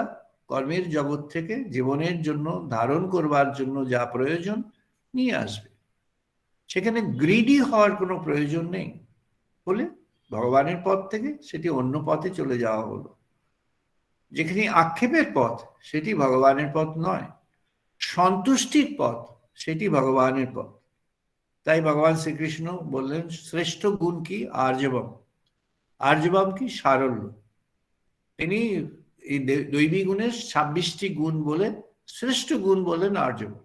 কর্মের জগৎ থেকে জীবনের জন্য ধারণ করবার জন্য যা প্রয়োজন নিয়ে আসবে। সেখানে গ্রিডি হওয়ার কোনো প্রয়োজন নেই। বলে ভগবানের পথ থেকে সেটি অন্য পথে চলে যাওয়া হলো। যেখানে আক্ষেপের পথ, সেটি ভগবানের পথ নয়। সন্তুষ্টির পথ, সেটি ভগবানের পথ। তাই ভগবান শ্রীকৃষ্ণ বললেন শ্রেষ্ঠ গুণ কি? আর্যবম। আর্যবম কি? সারল্য। তিনি এই দৈবী গুণের 26টি গুণ বলে শ্রেষ্ঠ গুণ বললেন আর্যবম।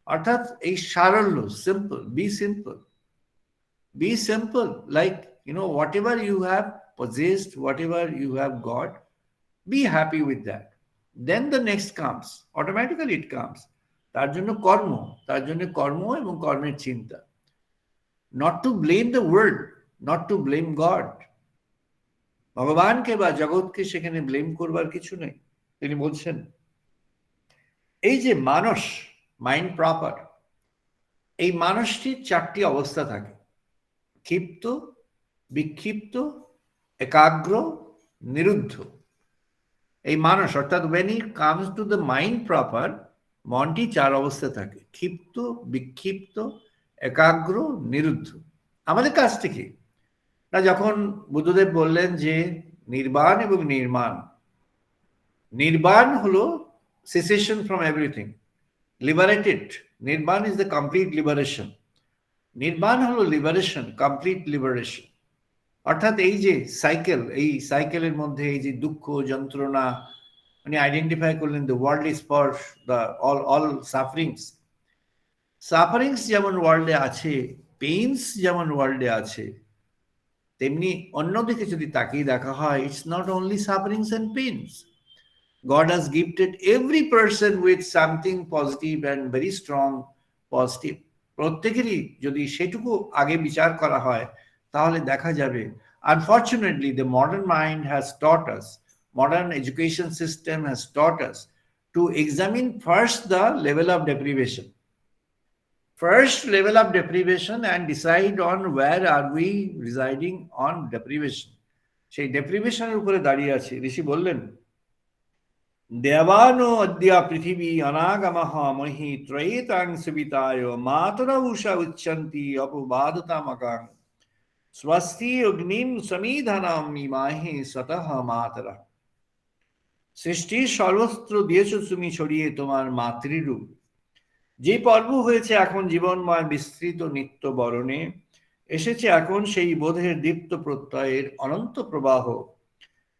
অর্থাৎ এই সারল্য, simple, be simple, be simple, like whatever you have possessed, whatever you have got, be happy with that. Then the next comes, automatically it comes. তার জন্য কর্ম, তার জন্য কর্ম এবং কর্মের চিন্তা। Not to blame the world, not to blame God. ভগবানকে বা জগৎকে সেখানে ব্লেম করবার কিছু নেই। তিনি বলছেন এই যে মানস, মাইন্ড প্রপার, এই মানসটির 4টি অবস্থা থাকে: ক্ষিপ্ত, বিক্ষিপ্ত, একাগ্র, নিরুদ্ধ। এই মানস অর্থাৎ when it comes to the mind proper, মনটি 4 অবস্থা থাকে: ক্ষিপ্ত, বিক্ষিপ্ত, একাগ্র, নিরুদ্ধ। আমাদের কাজটি কি না, যখন বুদ্ধদেব বললেন যে নির্বাণ এবং নির্মাণ, নির্বাণ হলো cessation from everything, liberated. Nirban is the complete liberation. নির্বাণ হলো লিবারেশন, কমপ্লিট লিবারেশন। অর্থাৎ এই যে সাইকেল, এই সাইকেলের মধ্যে এই যে দুঃখ যন্ত্রণা, উনি আইডেন্টিফাই করলেন the world is for the all sufferings. Sufferings যেমন ওয়ার্ল্ডে আছে, পেইনস যেমন ওয়ার্ল্ডে আছে, তেমনি অন্যদিকে যদি তাকিয়ে দেখা হয়, it's not only sufferings and pains. God has gifted every person with something positive and very strong positive. প্রত্যেকেরই যদি সেটুকু আগে বিচার করা হয় তাহলে দেখা যাবে, unfortunately the modern mind has taught us, modern education system has taught us to examine first the level of deprivation. First level of deprivation and decide on where are we residing on deprivation. সেই deprivationের উপরে দাঁড়িয়ে আছে। ঋষি বললেন দেবানো অদ্য পৃথিবী অনাগমঃ মহি ত্রয়েতাং সুবিতায় মাতরা উষা উচ্ছন্তি অপবাদতামকাং স্বস্তি অগ্নিম সমীধনম ইমাহে সতঃ মাতরা। সৃষ্টির সর্বত্র দিয়েছ তুমি ছড়িয়ে তোমার মাতৃরূপ। যে পর্ব হয়েছে এখন জীবনময় বিস্তৃত নিত্য বরণে, এসেছে এখন সেই বোধের দীপ্ত প্রত্যয়ের অনন্ত প্রবাহ।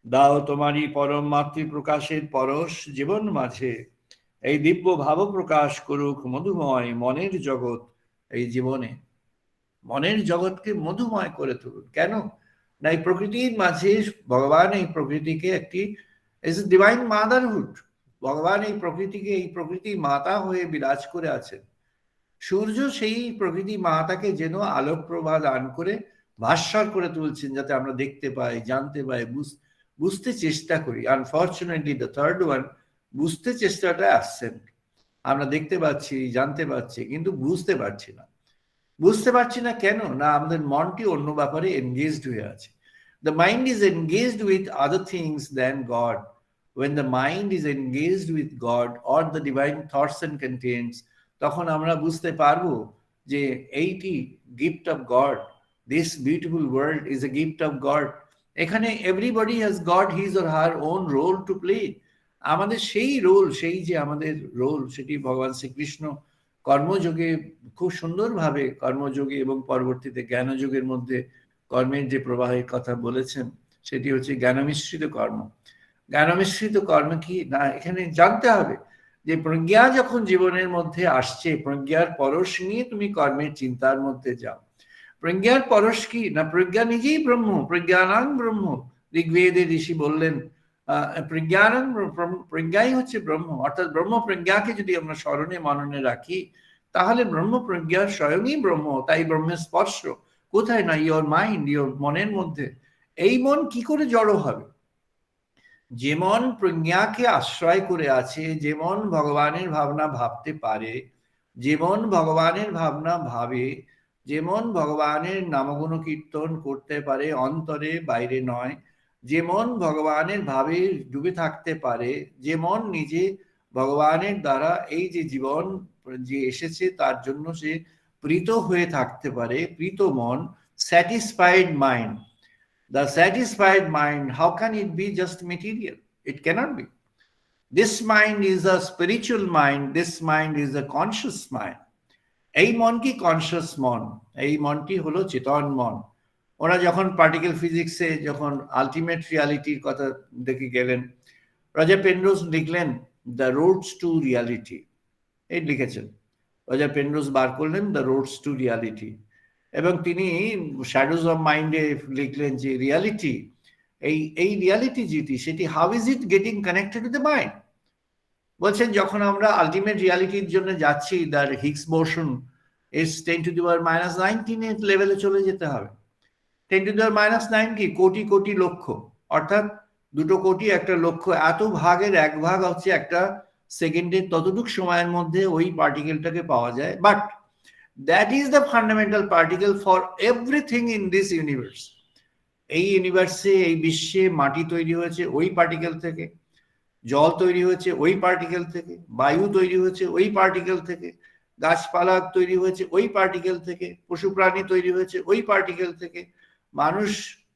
দাও তোমারই পরম মাতৃ প্রকাশের পরশ জীবন মাঝে, এই দিব্য ভাব প্রকাশ করুক মধুময় মনের জগৎ। এই জীবনে মনের জগৎকে মধুময় করে তুলুন। কেন না, এই প্রকৃতির মাঝে ভগবান এই প্রকৃতিকে একটি ডিভাইন মাদারহুড, ভগবান এই প্রকৃতিকে, এই প্রকৃতি মাতা হয়ে বিরাজ করে আছেন। সূর্য সেই প্রকৃতি মাতাকে যেন আলোক প্রভা দান করে ভাস্বর করে তুলছেন, যাতে আমরা দেখতে পাই, জানতে পাই, বুঝতে চেষ্টা করি। আনফর্চুনেটলি দ্য থার্ড ওয়ান, বুঝতে চেষ্টাটা অ্যাবসেন্ট। আমরা দেখতে পাচ্ছি, জানতে পারছি, কিন্তু বুঝতে পারছি না। বুঝতে পারছি না কেন? না আমাদের মনটি অন্য ব্যাপারে এনগেজড হয়ে আছে। The mind is engaged with other things than God. When the mind is engaged with God or the divine thoughts and contents, তখন আমরা বুঝতে পারবো যে এইটি gift of God. This beautiful world is a gift of God. এখানে everybody has got his or her own role to play. আমাদের সেই role, সেই যে আমাদের রোল, সেটি ভগবান শ্রীকৃষ্ণ কর্মযোগে খুব সুন্দরভাবে, কর্মযোগে এবং পরবর্তীতে জ্ঞানযোগের মধ্যে কর্মের যে প্রবাহের কথা বলেছেন, সেটি হচ্ছে জ্ঞানমিশ্রিত কর্ম। জ্ঞানমিশ্রিত কর্ম কি না, এখানে জানতে হবে যে প্রজ্ঞা যখন জীবনের মধ্যে আসছে, প্রজ্ঞার পরশ নিয়ে তুমি কর্মের চিন্তার মধ্যে যাও। প্রজ্ঞার পরশ কি না, প্রজ্ঞা নিজেই ব্রহ্ম, প্রজ্ঞানাং ব্রহ্ম। ঋগ্বেদে ঋষি বললেন প্রজ্ঞানাং, প্রজ্ঞাই হচ্ছে ব্রহ্ম। অর্থাৎ ব্রহ্ম প্রজ্ঞাকে যদি আমরা স্মরণে মননে রাখি, তাহলে ব্রহ্ম প্রজ্ঞা স্বয়ংই ব্রহ্ম। তাই ব্রহ্মের স্পর্শ কোথায়? না ইয়োর মাইন্ড, ইয়োর মনের মধ্যে। এই মন কি করে জড়ো হবে? যে মন প্রজ্ঞাকে আশ্রয় করে আছে, যে মন ভগবানের ভাবনা ভাবতে পারে, যে মন ভগবানের ভাবনা ভাবে, যে মন ভগবানের নামগুণ কীর্তন করতে পারে অন্তরে, বাইরে নয়, যে মন ভগবানের ভাবে ডুবে থাকতে পারে, যে মন নিজে ভগবানের দ্বারা এই যে জীবন যে এসেছে তার জন্য সে প্রীত হয়ে থাকতে পারে, প্রীত মন, satisfied mind. The satisfied mind, how can it be just material? It cannot be. This mind is a spiritual mind. This mind is a conscious mind. এই মন কি কনসিয়াস মন, এই মনটি হলো চেতন মন। ওরা যখন পার্টিকেল ফিজিক্সে যখন আলটিমেট রিয়ালিটির কথা দেখে গেলেন, রজার পেনরোজ লিখলেন দ্য রোডস টু রিয়ালিটি, এই লিখেছেন। রজার পেনরোজ বার করলেন দ্য রোডস টু রিয়ালিটি, এবং তিনি শ্যাডোজ অফ মাইন্ডে লিখলেন যে রিয়ালিটি, এই রিয়ালিটি যেটি, সেটি how is it getting connected to the mind. বলছেন যখন আমরা আলটিমেট রিয়ালিটির জন্য যাচ্ছি, দ্য হিগস বোসন ইজ 10⁻⁹ এর লেভেলে চলে যেতে হবে। 10⁻⁹ কি? কোটি কোটি লক্ষ, অর্থাৎ 2 কোটি 1 লক্ষ, এত ভাগের 1 ভাগ হচ্ছে একটা সেকেন্ডের ততটুক সময়ের মধ্যে ওই পার্টিকেলটাকে পাওয়া যায়। But that is the fundamental particle for everything in this universe. এই ইউনিভার্সে, এই বিশ্বে মাটি তৈরি হয়েছে ওই পার্টিকেল থেকে, জল তৈরি হয়েছে ওই পার্টিকেল থেকে, বায়ু তৈরি হয়েছে ওই পার্টিকেল থেকে, গাছপালা তৈরি হয়েছে ওই পার্টিকেল থেকে, পশু প্রাণী তৈরি হয়েছে ওই পার্টিকেল থেকে, মানুষ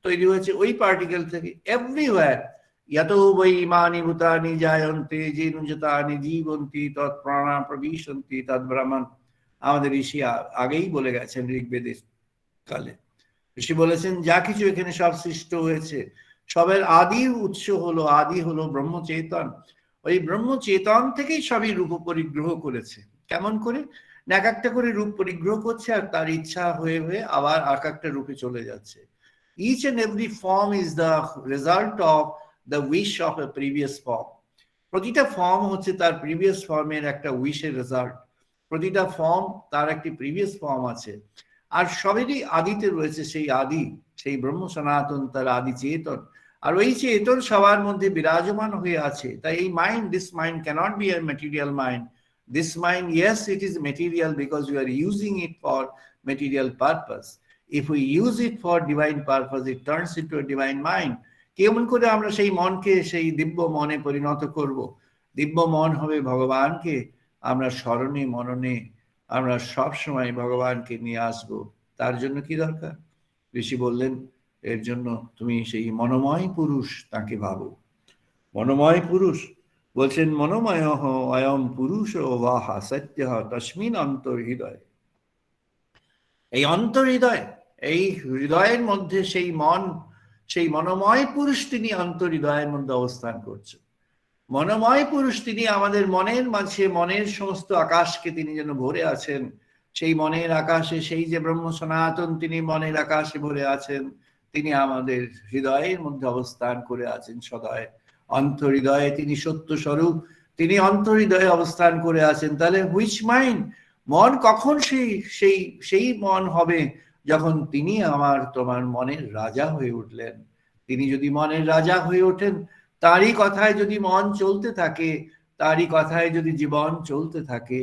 তৈরি হয়েছে ওই পার্টিকেল থেকে। এভরিওয়্যার ইয়াতো বৈ ইমানি ভূতানি জায়ন্তে যেনুজতানি জীবন্তি তৎ প্রাণা প্রবিশন্তি তৎ ব্রহ্মণ। আমাদের ঋষি আগেই বলে গেছেন ঋগ্বেদের কালে। ঋষি বলেছেন যা কিছু এখানে সব সৃষ্ট হয়েছে, সবের আদি উৎস হলো, আদি হলো ব্রহ্মচেতন। ওই ব্রহ্মচেতন থেকেই সবই রূপ পরিগ্রহ করেছে। কেমন করে? এক একটা করে রূপ পরিগ্রহ করছে, আর তার ইচ্ছা হয়ে হয়ে আবার এক একটা রূপে চলে যাচ্ছে। Each and every form is the result of the wish of a previous form. প্রতিটা ফর্ম হচ্ছে তার প্রিভিয়াস ফর্মের একটা উইশের রেজাল্ট। প্রতিটা ফর্ম তার একটি প্রিভিয়াস ফর্ম আছে, আর সবেরই আদিতে রয়েছে সেই আদি, সেই ব্রহ্ম সনাতন, তার আদি চেতন। আর ওই চেতন সবার মধ্যে বিরাজমান হয়ে আছে। তাই এই mind, this mind cannot be a material mind. This mind, yes, it is material because we are using it for material purpose. If we use it for divine purpose, it turns into a divine mind. কেমন করে আমরা সেই মনকে সেই দিব্য মনে পরিণত করব? দিব্য মন হবে ভগবানকে আমরা স্মরণে মননে আমরা সব সময় ভগবানকে নিয়ে আসব। তার জন্য কি দরকার? ঋষি বললেন এর জন্য তুমি সেই মনোময় পুরুষ তাকে ভাবো। মনোময় পুরুষ বলছেন মনোময় অয়ম পুরুষ ওয়াহা সত্য তস্মিন অন্তর্হৃদয়। এই অন্তর্হৃদয়, এই হৃদয়ের মধ্যে সেই মন, সেই মনোময় পুরুষ তিনি অন্তর্হৃদয়ের মধ্যে অবস্থান করছেন। মনোময় পুরুষ তিনি আমাদের মনের মাঝে, মনের সমস্ত আকাশকে তিনি যেন ভরে আছেন। সেই মনের আকাশে সেই যে ব্রহ্ম সনাতন, তিনি মনের আকাশে ভরে আছেন। তিনি আমাদের হৃদয়ের মধ্যে অবস্থান করে আছেন সদয়। অন্তর্হৃদয়ে তিনি সত্য স্বরূপ, তিনি অন্তর্হৃদয়ে অবস্থান করে আছেন। তাহলে হুইচ মাইন্ড? মন কখন সেই মন হবে যখন তিনি আমার তোমার মনের রাজা হয়ে উঠলেন। তিনি যদি মনের রাজা হয়ে ওঠেন, তারই কথায় যদি মন চলতে থাকে, তারই কথায় যদি জীবন চলতে থাকে,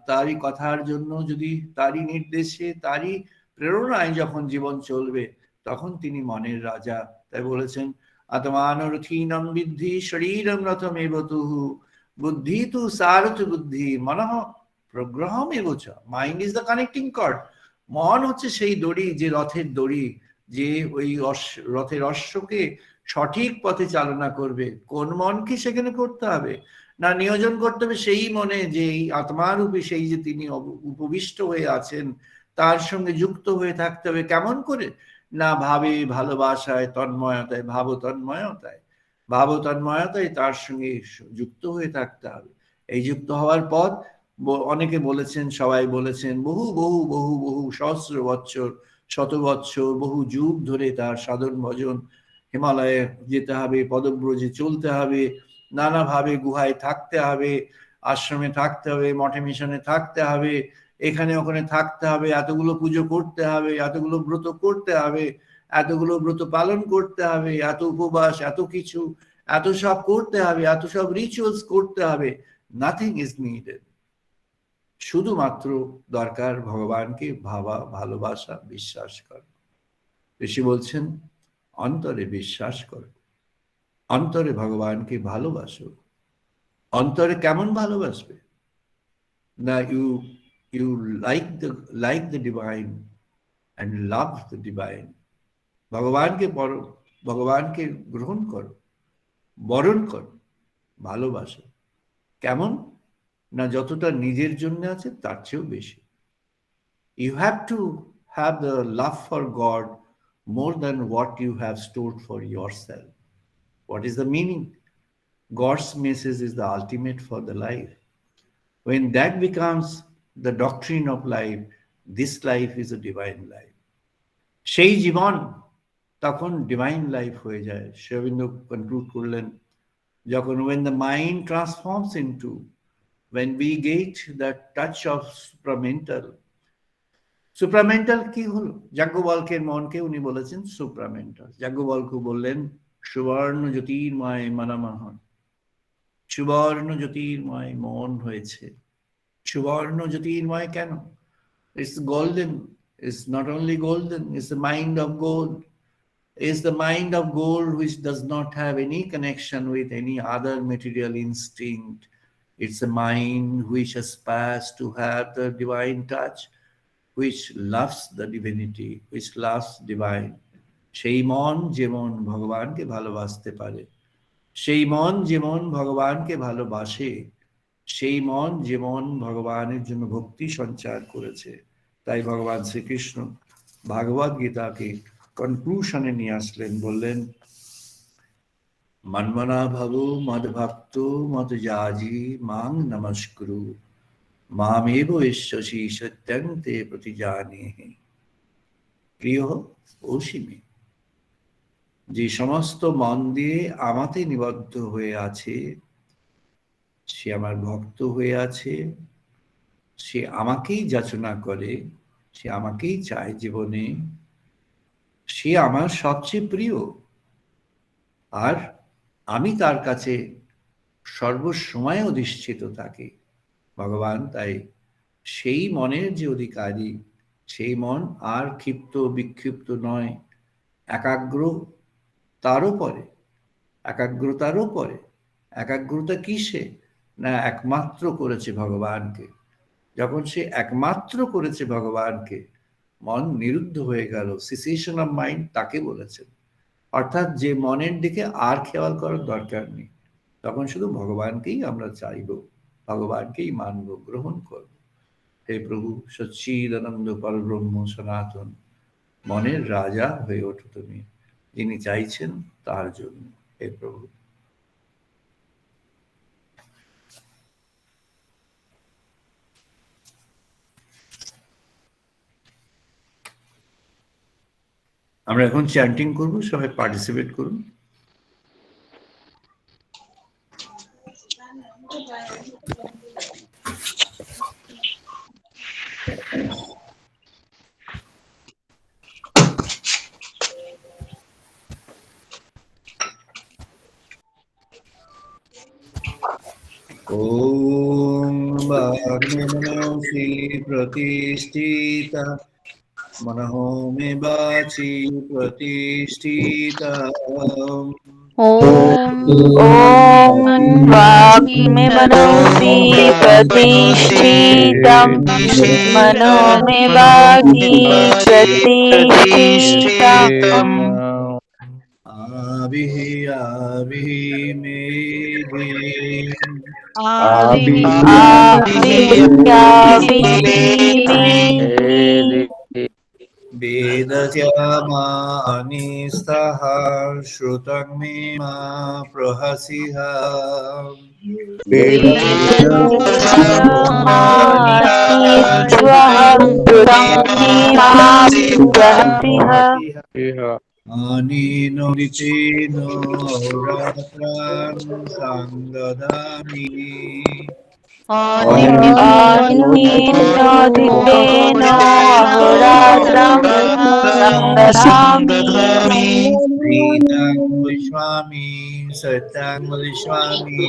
তারই কথার জন্য যদি তারই নির্দেশে তারই প্রেরণায় যখন জীবন চলবে, তখন তিনি মনের রাজা। তাই বলেছেন আত্মানরথীনম বিদ্ধি শরীরম রথমেব তুহু বুদ্ধি তু সারথ বুদ্ধি মনঃ প্রগ্রহমেব চ। Mind is the connecting cord. মন হচ্ছে সেই দড়ি, যে রথের দড়ি, যে ওই রথের অশ্বকে সঠিক পথে চালনা করবে। কোন মনকে সেখানে করতে হবে না, নিয়োজন করতে হবে সেই মনে, যে এই আত্মারূপে সেই যে তিনি উপবিষ্ট হয়ে আছেন, তার সঙ্গে যুক্ত হয়ে থাকতে হবে। কেমন করে না, ভাবে ভালোবাসায় তন্ময়তায়, ভাবতন্ময়তায় তার সঙ্গে যুক্ত হয়ে থাকতে হবে। এই যুক্ত হওয়ার পথ অনেকে বলেছেন, সবাই বলেছেন, বহু বহু বহু বহু সহস্র বৎসর, শত বৎসর, বহু যুগ ধরে তার সাধন ভজন, হিমালয়ে যেতে হবে, পদব্রজে চলতে হবে, নানাভাবে গুহায় থাকতে হবে, আশ্রমে থাকতে হবে, মঠে মিশনে থাকতে হবে, এখানে ওখানে থাকতে হবে, এতগুলো পুজো করতে হবে, এতগুলো ব্রত করতে হবে, এতগুলো ব্রত পালন করতে হবে, এত উপবাস, এত কিছু, এত সব করতে হবে, এত সব রিচুয়ালস করতে হবে। Nothing is needed. শুধুমাত্র দরকার ভগবানকে ভাবা, ভালোবাসা, বিশ্বাস করা। ঋষি বলছেন অন্তরে বিশ্বাস করো, অন্তরে ভগবানকে ভালোবাসো। অন্তরে কেমন ভালোবাসবে না, you like the divine and love the divine. ভগবানকে গ্রহণ করো, বরণ করো, ভালোবাসো। কেমন না, যতটা নিজের জন্য আছে তার চেয়েও বেশি। You have to have the love for God more than what you have stored for yourself. What is the meaning? God's message is the ultimate for the life. When that becomes the doctrine of life, this life is a divine life. সেই জীবন তখন divine life হয়ে যায়। Shri Aurobindo conclude করলেন, যখন when the mind transforms into, when we get the touch of সুপ্রামেন্টাল কি হলো? যাজ্ঞবল্কের মনকে উনি বলেছেন সুপ্রামেন্টাল। যাজ্ঞবল্ক বললেন সুবর্ণ জ্যোতির্ময় মনমোহন, সুবর্ণ জ্যোতির্ময় মন হয়েছে। সুবর্ণ জ্যোতির্ময় কেন? It's golden. It's not only golden, it's the mind of gold. It's the mind of gold which does not have any connection with any other material instinct. It's a mind which aspires to have the divine touch, which loves the divinity, which loves divine. সেই মন যেমন ভগবানকে ভালোবাসতে পারে, সেই মন যেমন ভগবানকে ভালোবাসে, সেই মন যেমন ভগবানের জন্য ভক্তি সঞ্চার করেছে। তাই ভগবান শ্রীকৃষ্ণ ভাগবত গীতাকে কনক্লুশনে নিয়ে আসলেন, বললেন মন্মনা ভব মদ ভক্ত মত যাজি মাং নমস্কুরু মামেব ঈশ্বসি সত্যং তে প্রতিজানেহি। প্রিয় অসীমে, যে সমস্ত মন দিয়ে আমাতে নিবদ্ধ হয়ে আছে, সে আমার ভক্ত হয়ে আছে, সে আমাকেই যাচনা করে, সে আমাকেই চায় জীবনে, সে আমার সবচেয়ে প্রিয়, আর আমি তার কাছে সর্বসময় অধিষ্ঠিত থাকি। ভগবান তাই সেই মনের যে অধিকারী, সেই মন আর ক্ষিপ্ত বিক্ষিপ্ত নয়, একাগ্র, তারও পরে, একাগ্রতারও পরে। একাগ্রতা কিসে না, একমাত্র করেছে ভগবানকে। যখন সে একমাত্র করেছে ভগবানকে, মন নিরুদ্ধ হয়ে গেল, সিসেশন অফ মাইন্ড তাকে বলেছেন। অর্থাৎ যে মনের দিকে আর খেয়াল করার দরকার নেই, তখন শুধু ভগবানকেই আমরা চাইব, ভগবানকেই মানব, গ্রহণ করব। হে প্রভু সচ্চিদানন্দ পরব্রহ্ম সনাতন, মনের রাজা হয়ে ওঠো তুমি, যিনি চাইছেন তার জন্য। হে প্রভু। আমরা এখন চ্যান্টিং করব, সবাই পার্টিসিপেট করুন। ॐ वाग्मे मनसि प्रतिष्ठिता मनः मे वाचि प्रतिष्ठिता ॐ ॐ वाग्मे मनसि प्रतिष्ठितं मनो मे वाचि प्रतिष्ठितम् आविः मे आविर्याविमे वेदस्यामानिस्तः श्रुतं मे मा प्रहसिः वेदमानिस्वः कृतं मे मा प्रहसिः अनेन ऋतेन रात्रं संददामि अनेनाधिपेन अहोरात्रं संदधामि रीतं वदिष्यामि सत्यं वदिष्यामि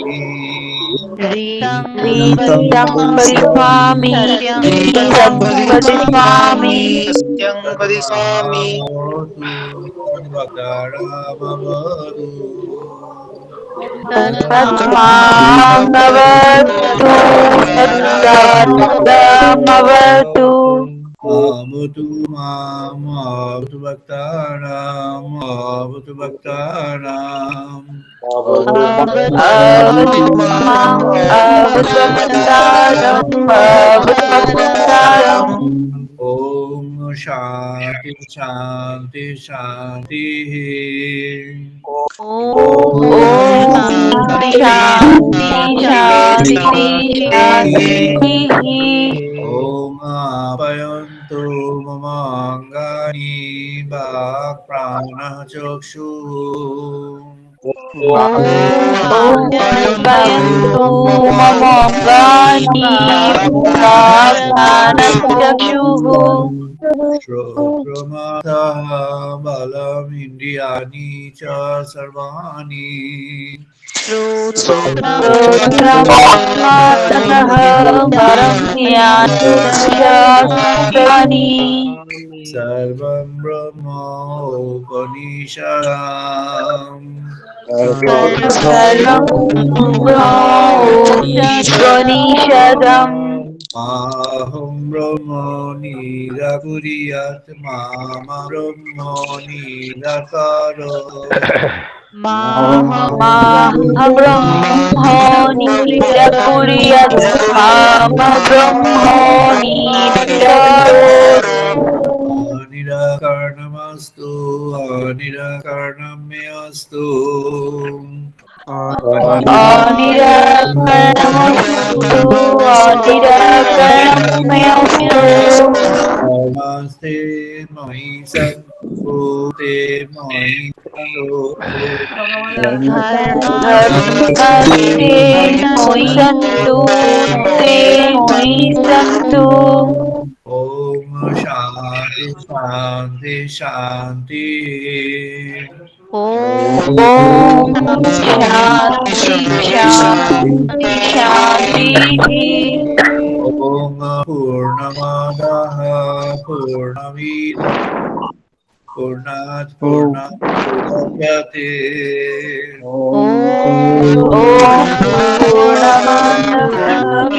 रीतं वदिष्यामि सत्यं वदिष्यामि तद्भावतु तद्वक्तारमवतु तद्भावतु तद्दानन्दमवतु अवतु माम् अवतु भक्तानाम् अवतु माम् अवतु भक्तारम् ॐ शान्ति शान्ति शान्तिः ॐ शान्ति शान्ति शान्तिः ॐ आपयन्तु मम अङ्गानि वाक्प्राणः चक्षुः आपयन्तु मम अङ्गानि प्राणचक्षुः श्रोत्रमाथः बलमिन्द्रियाणि च सर्वाणि श्रोत्रमात्मतः परं ज्ञानि सर्वं ब्रह्मोपनिषदाम् सर्वं ब्रह्मोपनिषदम् अहं ब्रह्म निराकुर्यात् मां ब्रह्म निराकारोत् ब्रह्मो निरकुर्यात् मां ब्रह्मो निराकरोत् निराकरणमस्तु निराकरणं मे अस्तु अनिराकरणमस्तु अनिराकरणं मे अस्तु नमस्ते मयि सन्तु ते मयि धर्मस्ते मयि सन्तु ते मयि सन्तु ॐ शान्ति शान्ति शान्ति ॐ शान्ति शान्ति शान्तिः ॐ पूर्णमादाः पूर्णमिदं पूर्णात् पूर्णमुदच्यते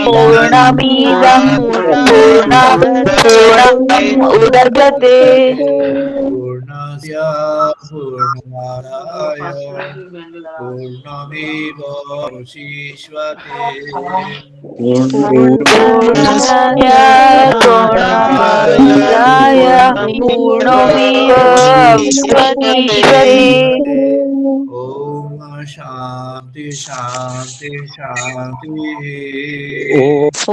पूर्णमिदं पूर्णात् पूर्णम् उदच्यते पूर्णस्य पूर्णमादाय पूर्णमेवावशिष्यते पूर्णस्य पूर्णमादाय पूर्णमेवावशिष्यते ॐ शान्ति शान्ति शान्तिः ॐ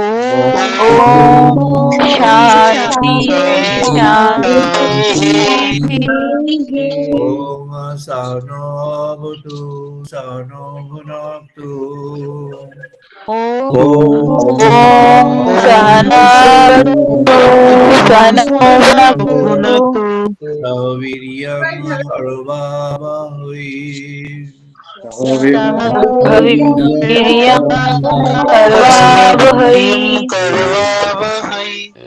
शान्ति शान्ति ॐ सनो भवतु सनो भुनक्तु ॐ सहनावतु सहनौ भुनक्तु सवीर्यं करवावहै भविर्यं करवावहै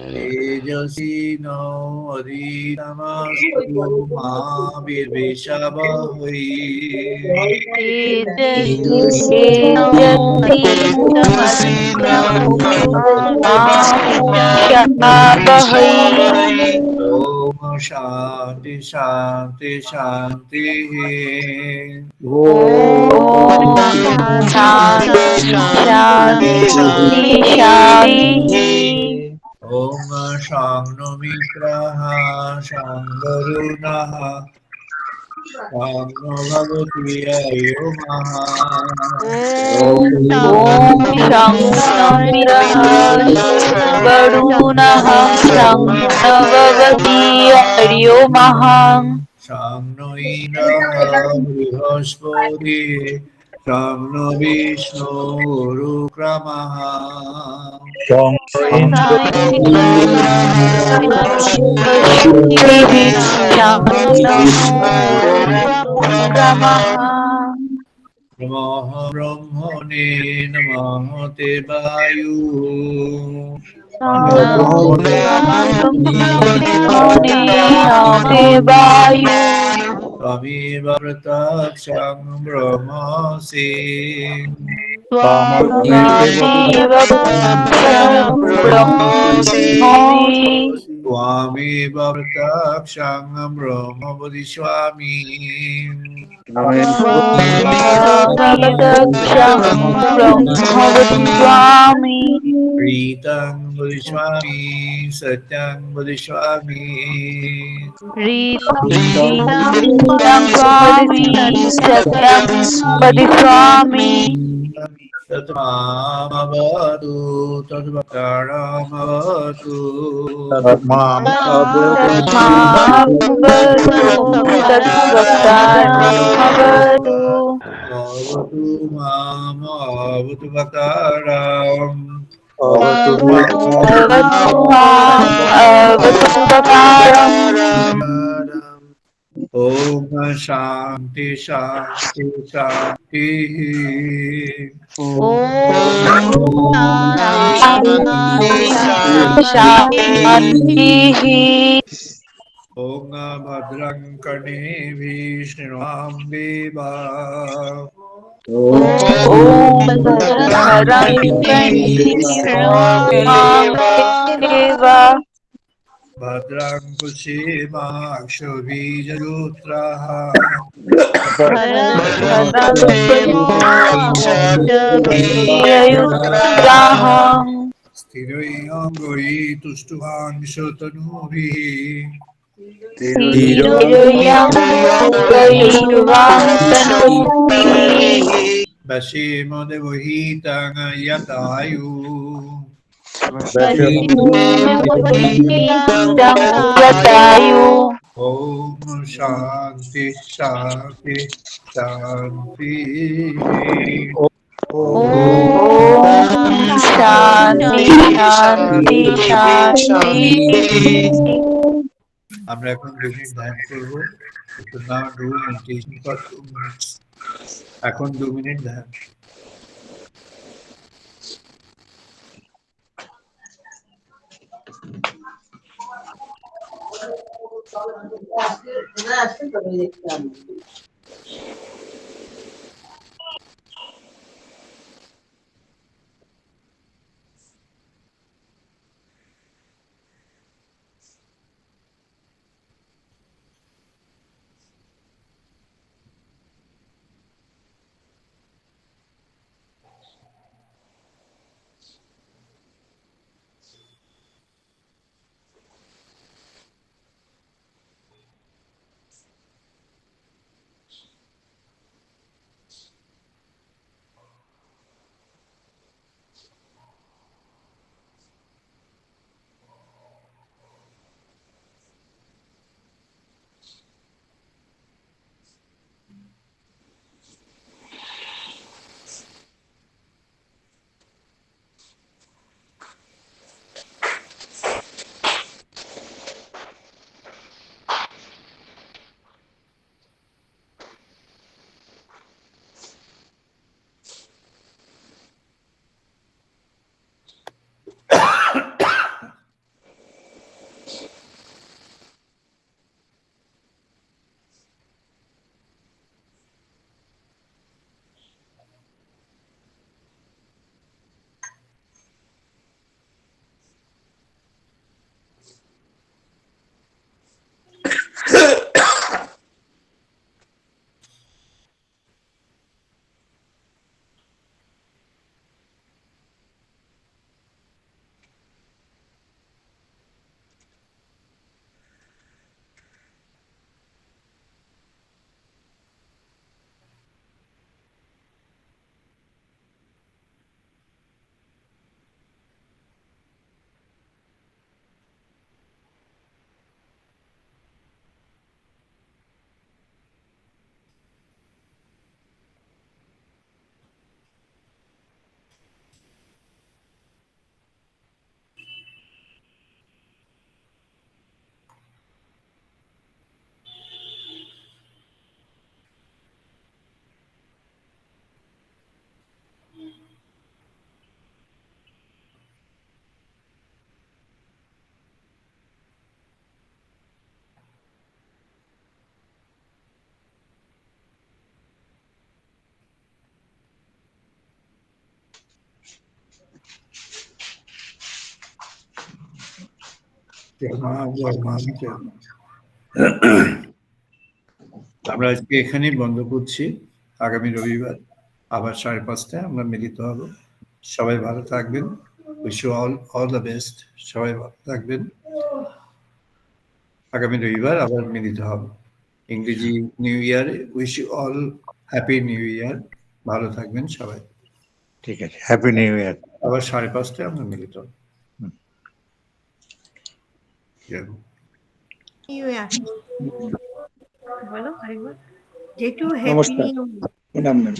तेजस्विनो अधितमस्तु मा विद्विषावहै तेजस्तेजस्विनामस्तु ओम शांति शांति शांति ॐ शान्ति शान्ति शान्तिः ओम शांनो मित्रः शांगरुणः शांनो भगवति अयो ॐ शङ्नमिरः गरुणः शङ्नवति हर्यो महान् शांनो इंद्रः बृहस्पति शांनो विष्णुरुक्रमः नमः ब्रह्मणे नमः ते वायु वायु त्वमेव प्रत्यक्षं ब्रह्मासि त्वमेव ब्रह्मोऽसि त्वमेव प्रत्यक्षं ब्रह्म वदिष्यामि प्रत्यक्षं ब्रह्म वदिष्यामि प्रीतं वदिष्यामि सत्यं वदिष्यामि स्वामी सत्यं वदिष्यामि तत्मामवतु तद्वक्तारमवतु तद्वक्तारमवतु अवतु मामवतु वक्तारम् ओम शांति शांति शांति शान्तिः ओम भद्रं कर्णेभिः शृण्वाम देवा ॐ भद्रं कर्णेभिः भद्रं कुक्षेमाक्षभिर्यजत्राः स्थिरैरङ्गैः तुष्टुवांशतनूभिः वशीमो देवहितं यतायु ओम शांति शांति शांति शांति शांति शांति আমরা এখন 2 মিনিট ধ্যান করব তো নাও ডু মেডিটেশন ফর 2 মিনিটস এখন 2 মিনিট ধ্যান জয় মা, জয় মা, জয় মা। আমরা আজকে এখানেই বন্ধ করছি। আগামী রবিবার আবার 5:30টায় আমরা মিলিত হব। সবাই ভালো থাকবেন। Wish you all the best. সবাই ভালো থাকবেন। আগামী রবিবার আবার মিলিত হব। ইংরেজি নিউ ইয়ারে wish you all happy new year. ভালো থাকবেন সবাই। ঠিক আছে, হ্যাপি নিউ ইয়ার। আবার 5:30টায় আমরা মিলিত হব। জয় মা। নিউ ইয়ার বলো আরেকবার। জেঠু হ্যাপি নমস্কার। নিউ প্রণাম ম্যাম।